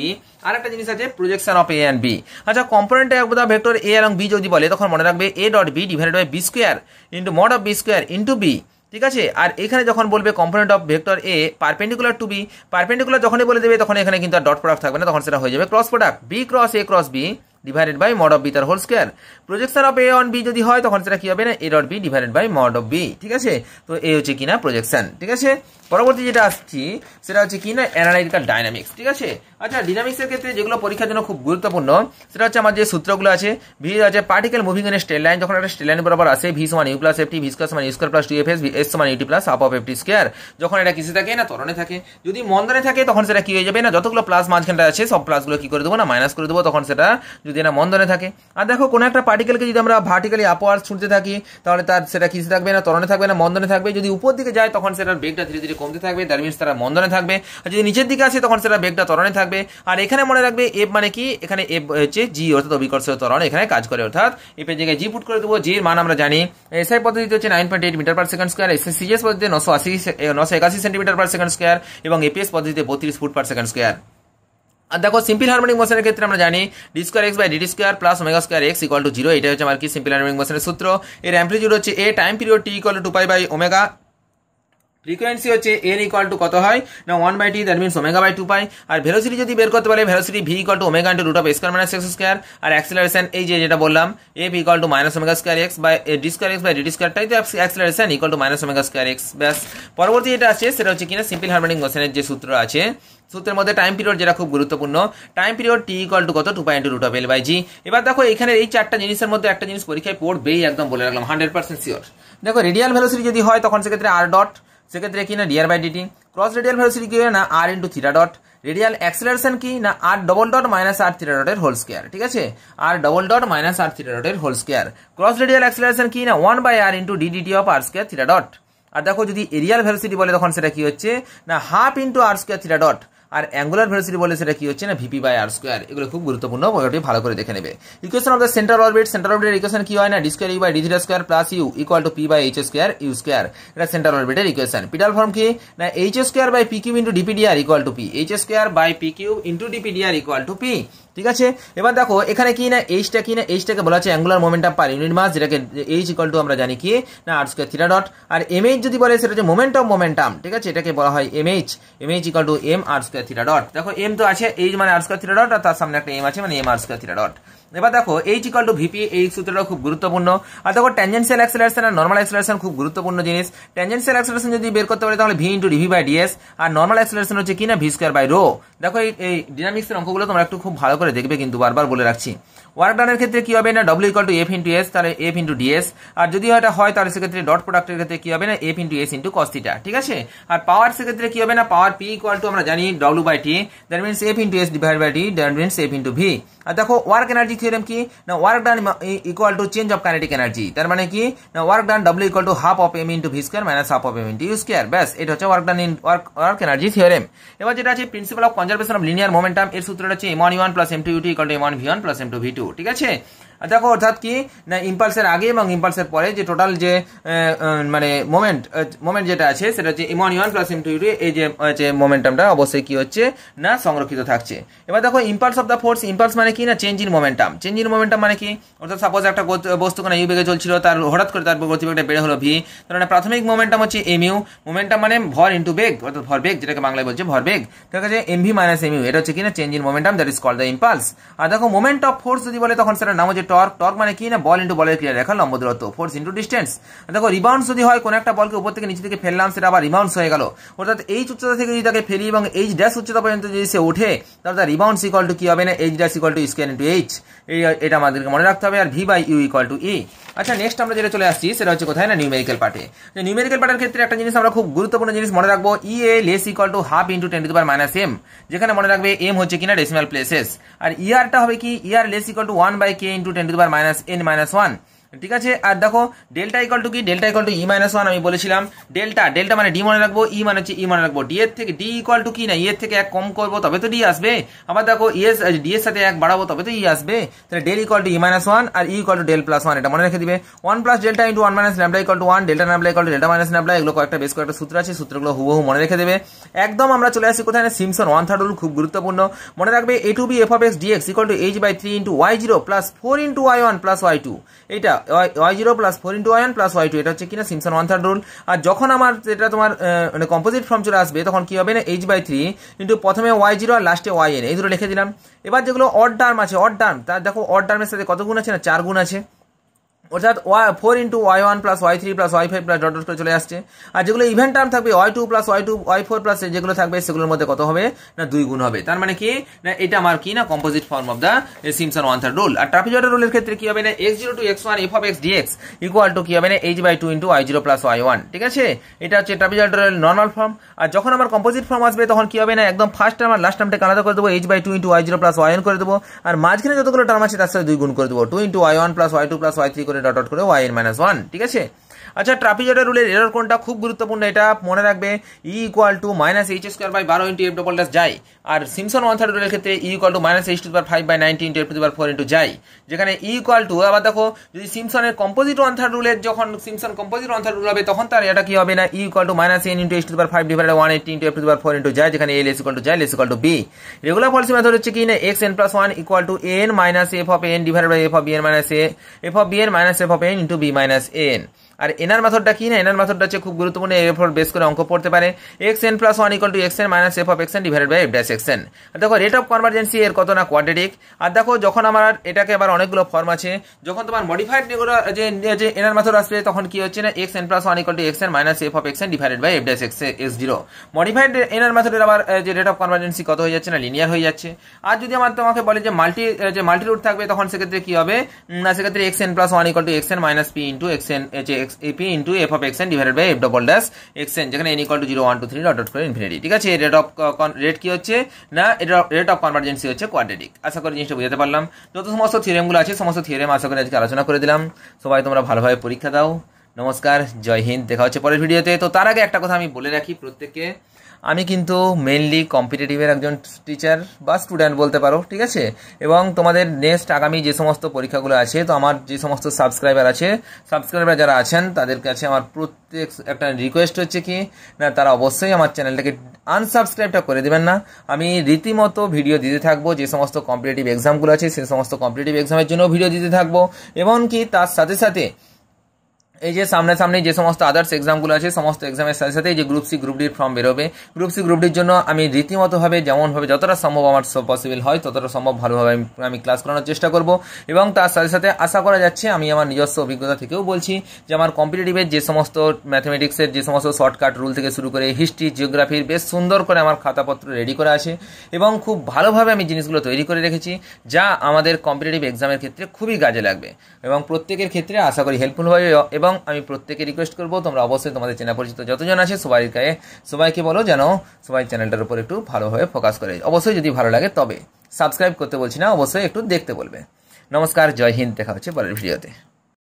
আর একটা জিনিস আছে projection of a and b। আচ্ছা component of the vector a along b যদি বলে, তখন মনে রাখবে a dot b divided by b square into mod of b square into b, ঠিক আছে। আর এখানে যখন বলবে component of vector A perpendicular to B, perpendicular যখনই বলে দেবে তখন এখানে কিন্তু আর ডট প্রোডাক্ট থাকবে না, তখন সেটা হয়ে যাবে cross product B cross A cross B divided by mod of B তার whole square. Projection of A on B যদি হয় তখন সেটা কি হবে না A dot B divided by mod of B. ঠিক আছে, তো এই হচ্ছে কিনা প্রজেকশন। ঠিক আছে, পরবর্তী যেটা আসছি সেটা হচ্ছে কিনা অ্যানালাইটিক্যাল ডাইনামিক্স। ঠিক আছে, আচ্ছা ডিনামিক্সের ক্ষেত্রে যেগুলো পরীক্ষার জন্য খুব গুরুত্বপূর্ণ সেটা হচ্ছে আমার যে সূত্রগুলো আছে, ভি আছে particle moving in straight line, যখন একটা স্ট্রেট লাইন বরাবর আসে ভি সমান U plus FT, V square সমান U square plus 2fs, S সমান UT plus half of FT square. যখন এটা কিসে থাকে না ত্বরণে থাকে, যদি মন্দনে থাকে তখন সেটা কি হয়ে যাবে না যতগুলো প্লাস মাঝখানটা আছে সব প্লাসগুলো কি করে দেবো না মাইনাস করে দেবো, তখন সেটা যদি না মন্দনে থাকে। আর দেখো কোনো একটা পার্টিকেলকে যদি আমরা ভার্টিক্যালি আপওয়ার্ড ছুটতে থাকি তাহলে তার সেটা কিসে থাকবে না ত্বরণে থাকবে না মন্দনে থাকবে। যদি উপর দিকে যায় তখন সেটার বেগটা ধীরে ধীরে কমতে থাকবে, দ্যাট মিন্স তারা মন্দনে থাকবে। আর যদি নিচের দিকে আসে তখন সেটা বেগটা ত্বরণে থাকবে। আর এখানে মনে রাখবে এফ মানে কি, এখানে এফ হচ্ছে জি অর্থাৎ অভিকর্ষীয় ত্বরণ এখানে কাজ করে, অর্থাৎ এফ এর জায়গায় জি পুট করে দেবো। জি এর মান আমরা জানি এসআই পদ্ধতিতে হচ্ছে 9.8 metre per second square, CGS পদ্ধতিতে 981 সেন্টিমিটার পার সেকেন্ড স্কয়ার এবং এপিএস পদ্ধতিতে 32 ফুট পার সেকেন্ড স্কয়ার। আর দেখো সিম্পল হারমোনিক মোশনের ক্ষেত্রে আমরা জানি D square X by DT square plus omega square X equal to 0। এটা হচ্ছে আমার কি সিম্পল হারমোনিক মোশনের সূত্র। এর অ্যামপ্লিটিউড হচ্ছে A, time period T equal to 2 pi by omega, frequency হচ্ছে এন ইকুয়াল টু কত হয় না 1 by T, that means omega by 2 pi. আর ভেলোসিটি যদি বের করতে পারে velocity V equal to omega into root of A square minus X square. আর অ্যাক্সিলারেশন এই যেটা বললাম F equal to minus omega square X by D square X by DT square, তাই তো acceleration equal to minus omega square x. ব্যাস, পরবর্তী যেটা আছে সেটা হচ্ছে কিনা সিম্পল হারমোনিক মোশনের যে সূত্র আছে, সূত্রের মধ্যে টাইম পিরিয়ড যেটা খুব গুরুত্বপূর্ণ, time period T equal to কত 2 pi into root of L by G. এবার দেখো এখানে এই চারটা জিনিসের মধ্যে একটা জিনিস পরীক্ষায় পড়বেই, একদম বলে রাখলাম 100% শিওর। দেখো রেডিয়াল ভেলোসিটি যদি হয় তখন সেক্ষেত্রে আর ডট, সেক্ষেত্রে কি না DR by DT. Cross radial velocity কি হয় না R into theta dot. Radial acceleration কি না R double dot minus R theta ডটের হোল স্কয়ার। ঠিক আছে, R double dot minus R theta ডটের whole square. Cross radial acceleration কি না 1 by R into DDT of R square theta dot. আর দেখো যদি এরিয়াল ভেলোসিটি বলে তখন সেটা কি হচ্ছে না হাফ ইন্টু আর স্কয়ার থিটা ডট। আর অ্যাঙ্গুলার ভেলোসিটি বলে সেটা কি হচ্ছে না ভিপি বাই আর স্কয়ার। এগুলো খুব গুরুত্বপূর্ণ, ওটা ভালো করে দেখে নেবে। Equation of the center orbit, center অরবিটের ইকুয়েশন কি হয় না D square U by D theta square plus U equal to P by H square U square. এটা সেন্টার অরবিটের ইকুয়েশন। পিটাল ফর্ম কি না H square by P Q into DPDR equal to P, H square by P Q into DPDR equal to P. ঠিক আছে, এবার দেখো এখানে কি না এইচটা কি না এইচটাকে বলা হচ্ছে অ্যাঙ্গুলার মোমেন্টাম পার ইউনিট মাস, যেটাকে এইচ ইকুয়াল টু আমরা জানি কি না আর স্কয়ার থিটা ডট। আর এমএইচ যদি বলে সেটা হচ্ছে মোমেন্ট অফ মোমেন্টাম। ঠিক আছে, এটাকে বলা হয় MH, MH equal to M r square theta dot. দেখো এম তো আছে, এইচ মানে আর স্কয়ার থিটা ডট, আর তার সামনে একটা এম আছে মানে M r square theta dot. এবার দেখো এইচ ইকুয়াল টু ভিপি, এই সূত্রটা খুব গুরুত্বপূর্ণ। আর দেখো ট্যানজেনশিয়াল অ্যাক্সেলারেশন আর নরমাল অ্যাক্সেলারেশন খুব গুরুত্বপূর্ণ জিনিস। ট্যানজেনশিয়াল অ্যাক্সেলারেশন যদি বের করতে পারে তাহলে V into DV by DS, আর নরমাল অ্যাক্সেলারেশন হচ্ছে কি না ভি স্কয়ার বাই রো। দেখো এই ডিনামিক্সের অঙ্কগুলো তোমরা একটু খুব ভালো করে দেখবে, কিন্তু বারবার বলে রাখছি। ওয়ার্ক ডানের ক্ষেত্রে কি হবে না W equal two F into S, তাহলে এফ ইন্টু ডিএস। আর যদি এটা হয় তাহলে সেক্ষেত্রে ডট প্রোডাক্টের ক্ষেত্রে কি হবে না F into S into cos theta. ঠিক আছে, আর পাওয়ার সেক্ষেত্রে কি হবে না পাওয়ার পি ইকুয়াল টু আমরা জানি W by T, that means F into S divide by T, that means F into V. আর দেখো ওয়ার্ক এনার্জি থিওরেম কি না work done equal to change of kinetic energy, তার মানে কি না work done W equal to half of M into V square minus half of M into U square. ব্যাস, এটা হচ্ছে work done in work energy theorem. এবার যেটা আছে principal of conservation of linear momentum, এর সূত্রটা হচ্ছে m1 plus m2 equal two m1 v1 plus m2 v2। ঠিক আছে, দেখো অর্থাৎ কি না ইম্পালসের আগে এবং ইম্পালসের পরে যে টোটাল যে মানে মোমেন্ট যেটা আছে সেটা হচ্ছে m1 প্লাস m2 এই যে মোমেন্টামটা অবশ্যই কি হচ্ছে না সংরক্ষিত থাকছে। এবার দেখো impulse of the force, impulse মানে কি না change in momentum. Change in momentum মানে কি অর্থাৎ সাপোজ একটা বস্তু কোনো ইউ বেগে চলছিল, তার হঠাৎ করে তার গতিবেগটা বেড়ে হলো ভি, তার মানে প্রাথমিক মোমেন্টাম হচ্ছে এমইউ। মোমেন্টাম মানে ভর ইন্টু বেগ অর্থাৎ ভর বেগ, যেটাকে বাংলায় বলছে ভর বেগ। ঠিক আছে, এমভি মাইনাস এমইউ, এটা হচ্ছে কি না change in momentum, that is called the impulse. আর দেখো মোমেন্ট অফ ফোর্স যদি বলে তখন সেটার নাম হচ্ছে টর্ক। টর্ক মানে কি না বল ইন্টু বলের ক্রিয়া রেখা লম্ব দূরত্ব, ফোর্স ইন্টু ডিস্টেন্স। দেখো রিবাউন্স যদি হয় কোন একটা বলকে উপর থেকে নিচে থেকে ফেললাম সেটা আবার রিবাউন্স হয়ে গেল, অর্থাৎ এইচ উচ্চতা থেকে যদি তাকে ফেলি এবং এইচ ড্যাশ উচ্চতা পর্যন্ত যদি সে ওঠে তাহলে তার রিবাউন্স ইকুয়াল টু কি হবে না H dash equal to square into H. এটা আমাদেরকে মনে রাখতে হবে। আর V by U equal to E. আচ্ছা নেক্সট আমরা যেটা চলে আসছি সেটা হচ্ছে কোথায় না নিউমেরিক্যাল পার্টে। নিউমেরিক্যাল পার্টের ক্ষেত্রে একটা জিনিস আমরা খুব গুরুত্বপূর্ণ জিনিস মনে রাখবো, E A less equal to half into 10 to the power minus M, যেখানে মনে রাখবে এম হচ্ছে কিনা ডেসিমাল প্লেসেস। আর ইআরটা হবে কি ER less equal to 1 by K into 10 to the power minus N minus 1। ঠিক আছে, আর দেখো ডেল্টা ইকুয়াল টু কি delta equal to E minus 1 আমি বলেছিলাম। ডেল্টা মানে ডি মনে রাখবো, ই মানে হচ্ছে ই মনে রাখবো। ডি এর থেকে ডি ইকুয়াল টু কি না ই এর থেকে 1 কম করবো তবে তো ডি আসবে। আবার দেখো ডি এর সাথে 1 বাড়াবো তবে তো ই আসবে। তাহলে del equal to E minus 1 আর E equal to del plus 1, এটা মনে রেখে দিবে। 1 plus delta into 1 minus lambda equal to 1, delta lambda equal to delta minus lambda. এগুলো কয়েকটা বেশ কয়েকটা সূত্র আছে, সূত্রগুলো হুবহু মনে রেখে দেবে একদম। আমরা চলে আসি কোথায় না সিমসন 1/3 রুল, খুব গুরুত্বপূর্ণ মনে রাখবে। a to B F of X DX equal to H by 3 into y0 plus 4 into y1 plus y2। এটা y0 plus 4 into y1 plus y2, এটা হচ্ছে কিনা সিম্পসন ওয়ান থার্ড রুল। আর যখন আমার এটা তোমার মানে কম্পোজিট ফর্ম চলে আসবে তখন কি হবে না h/3 ইন্টু প্রথমে y0 আর লাস্টে yn, এই দুটো লিখে দিলাম। এবার যেগুলো অড টার্ম আছে, অড টার্ম তার দেখো অড টার্মের সাথে কত গুণ আছে না 4 গুণ আছে, অর্থাৎ 4 into y1 plus y3 plus y5 plus dot dot করে চলে আসছে। আর যেগুলো ইভেন টার্ম থাকবে y2 প্লাস y4 প্লাস যেগুলো থাকবে সেগুলোর মধ্যে কত হবে না 2 গুণ হবে। তার মানে কি না এটা আমার কি না composite form of the Simpson one third rule. আর ট্রাপিজয়েডাল রুলের ক্ষেত্রে কি হবে না x0 to x1 f of x dx equal to কি হবে না h/2 into y0 plus y1, ঠিক আছে। এটা হচ্ছে ট্রাপিজয়েডাল রুলের নর্মাল ফর্ম। আর যখন আমার কম্পোজিট ফর্ম আসবে তখন কি হবে না একদম ফার্স্ট টার্ম আর লাস্ট টার্মটাকে আলাদা করে দেবো, h/2 into y0 plus yn করে দেবো, আর মাঝখানে যতগুলো টার্ম আছে তার সাথে 2 গুণ করে দেবো, 2 into y1 plus y2 plus y3 করে ডট ডট করে yn-1, ঠিক আছে। আচ্ছা, ট্রাপিজয়েডাল রুলের এরর কোনটা খুব গুরুত্বপূর্ণ, এটা মনে রাখবে e equal to minus H square by 12 into F double dash যায়। আর সিম্পসন ওয়ান থার্ড রুলের ক্ষেত্রে e equal to minus H to the power 5 by 90 into F to the power 4 into যায়, যেখানে e ইকুয়াল টু আবার দেখো যদি সিম্পসনের কম্পোজিট ওয়ান থার্ড রুলের যখন Simpson composite one third rule হবে তখন তার এটা কি হবে না e equal to minus n into H to the power 5 divided 180 into F to the power 4 into যায়, যেখানে l ইজ ইকুয়াল টু যায়, l is equal to b। Regula falsi method হচ্ছে কি না xn plus 1 equal to n minus f of n divided by f of bn minus a, f of bn minus f of n into b minus n। আর এনার মেথডটা কি না এনার মেথডটা হচ্ছে খুব গুরুত্বপূর্ণ, এর উপর বেস করে অঙ্ক পড়তে পারে। xn plus 1 equal to xn minus f of xn divided by f dash xn। দেখো রেট অফ কনভারজেন্সি এর কত না কোয়াড্রেটিক। আর দেখো যখন আমার এটাকে আবার অনেকগুলো ফর্ম আছে, যখন তোমার মডিফাইড যে এনার মেথড আসবে তখন কি হচ্ছে না xn plus 1 equal to xn minus f of xn divided by f dash x0। Modified এনার মেথডের আবার যে রেট অফ কনভারজেন্সি কত হয়ে যাচ্ছে না লিনিয়ার হয়ে যাচ্ছে। আর যদি আমার তোমাকে বলে যে মাল্টি রুট থাকবে তখন সেক্ষেত্রে কি হবে না সেক্ষেত্রে xn plus 1 equal to xn minus p into xn p into f of xn divided by f double dash xn, যেখানে n equal to 0 1 2 3 dot dot করে ইনফিনিটি, ঠিক আছে। রেট কি হচ্ছে না রেট অফ কনভারজেন্সি হচ্ছে কোয়াড্রেটিক। আশা করি জিনিসটা বুঝতে পারলাম। যত সমস্ত থিওরেমগুলো আছে সমস্ত থিওরেম আশা করি আজকে আলোচনা করে দিলাম। সবাই তোমরা ভালোভাবে পরীক্ষা দাও। নমস্কার, জয় হিন্দ, দেখা হচ্ছে পরের ভিডিওতে। তো তার আগে একটা কথা আমি বলে রাখি প্রত্যেককে, আমি কিন্তু মেনলি কম্পিটিটিভের একজন টিচার বা স্টুডেন্ট বলতে পারো, ঠিক আছে। এবং তোমাদের নেক্সট আগামী যে সমস্ত পরীক্ষাগুলো আছে, তো আমার যে সমস্ত সাবস্ক্রাইবার যারা আছেন তাদের কাছে আমার প্রত্যেক একটা রিকোয়েস্ট হচ্ছে কি না তারা অবশ্যই আমার চ্যানেলটাকে আনসাবস্ক্রাইবটা করে দেবেন না। আমি রীতিমতো ভিডিও দিতে থাকবো, যে সমস্ত কম্পিটিটিভ এক্সামগুলো আছে সেই সমস্ত কম্পিটিটিভ এক্সামের জন্য ভিডিও দিতে থাকবো। এবং কি তার সাথে সাথে এই যে সামনে যে সমস্ত আদার্স এক্সামগুলো আছে সমস্ত এক্সামের সাথে সাথে যে গ্রুপ সি গ্রুপ ডির ফর্ম বেরোবে, গ্রুপ সি গ্রুপ ডির জন্য আমি রীতিমতোভাবে যেমনভাবে যতটা সম্ভব আমার পসিবল হয় ততটা সম্ভব ভালোভাবে আমি ক্লাস করানোর চেষ্টা করব। এবং তার সাথে সাথে আশা করা যাচ্ছে, আমি আমার নিজস্ব অভিজ্ঞতা থেকেও বলছি যে আমার কম্পিটিটিভের যে সমস্ত ম্যাথমেটিক্সের যে সমস্ত শর্টকাট রুল থেকে শুরু করে হিস্ট্রি জিওগ্রাফির বেশ সুন্দর করে আমার খাতাপত্র রেডি করা আছে এবং খুব ভালোভাবে আমি জিনিসগুলো তৈরি করে রেখেছি, যা আমাদের কম্পিটিটিভ এক্সামের ক্ষেত্রে খুবই কাজে লাগবে এবং প্রত্যেকের ক্ষেত্রে আশা করি হেল্পফুল হবে। এবং আমি প্রত্যেকে রিকোয়েস্ট করবো তোমরা অবশ্যই তোমাদের চেনা পরিচিত যতজন আছে সবাইকে বলো যেন সবাই চ্যানেলটার উপর একটু ভালোভাবে ফোকাস করে। অবশ্যই যদি ভালো লাগে তবে সাবস্ক্রাইব করতে বলছি না, অবশ্যই একটু দেখতে বলবে। নমস্কার, জয় হিন্দ, দেখা হচ্ছে পরের ভিডিওতে।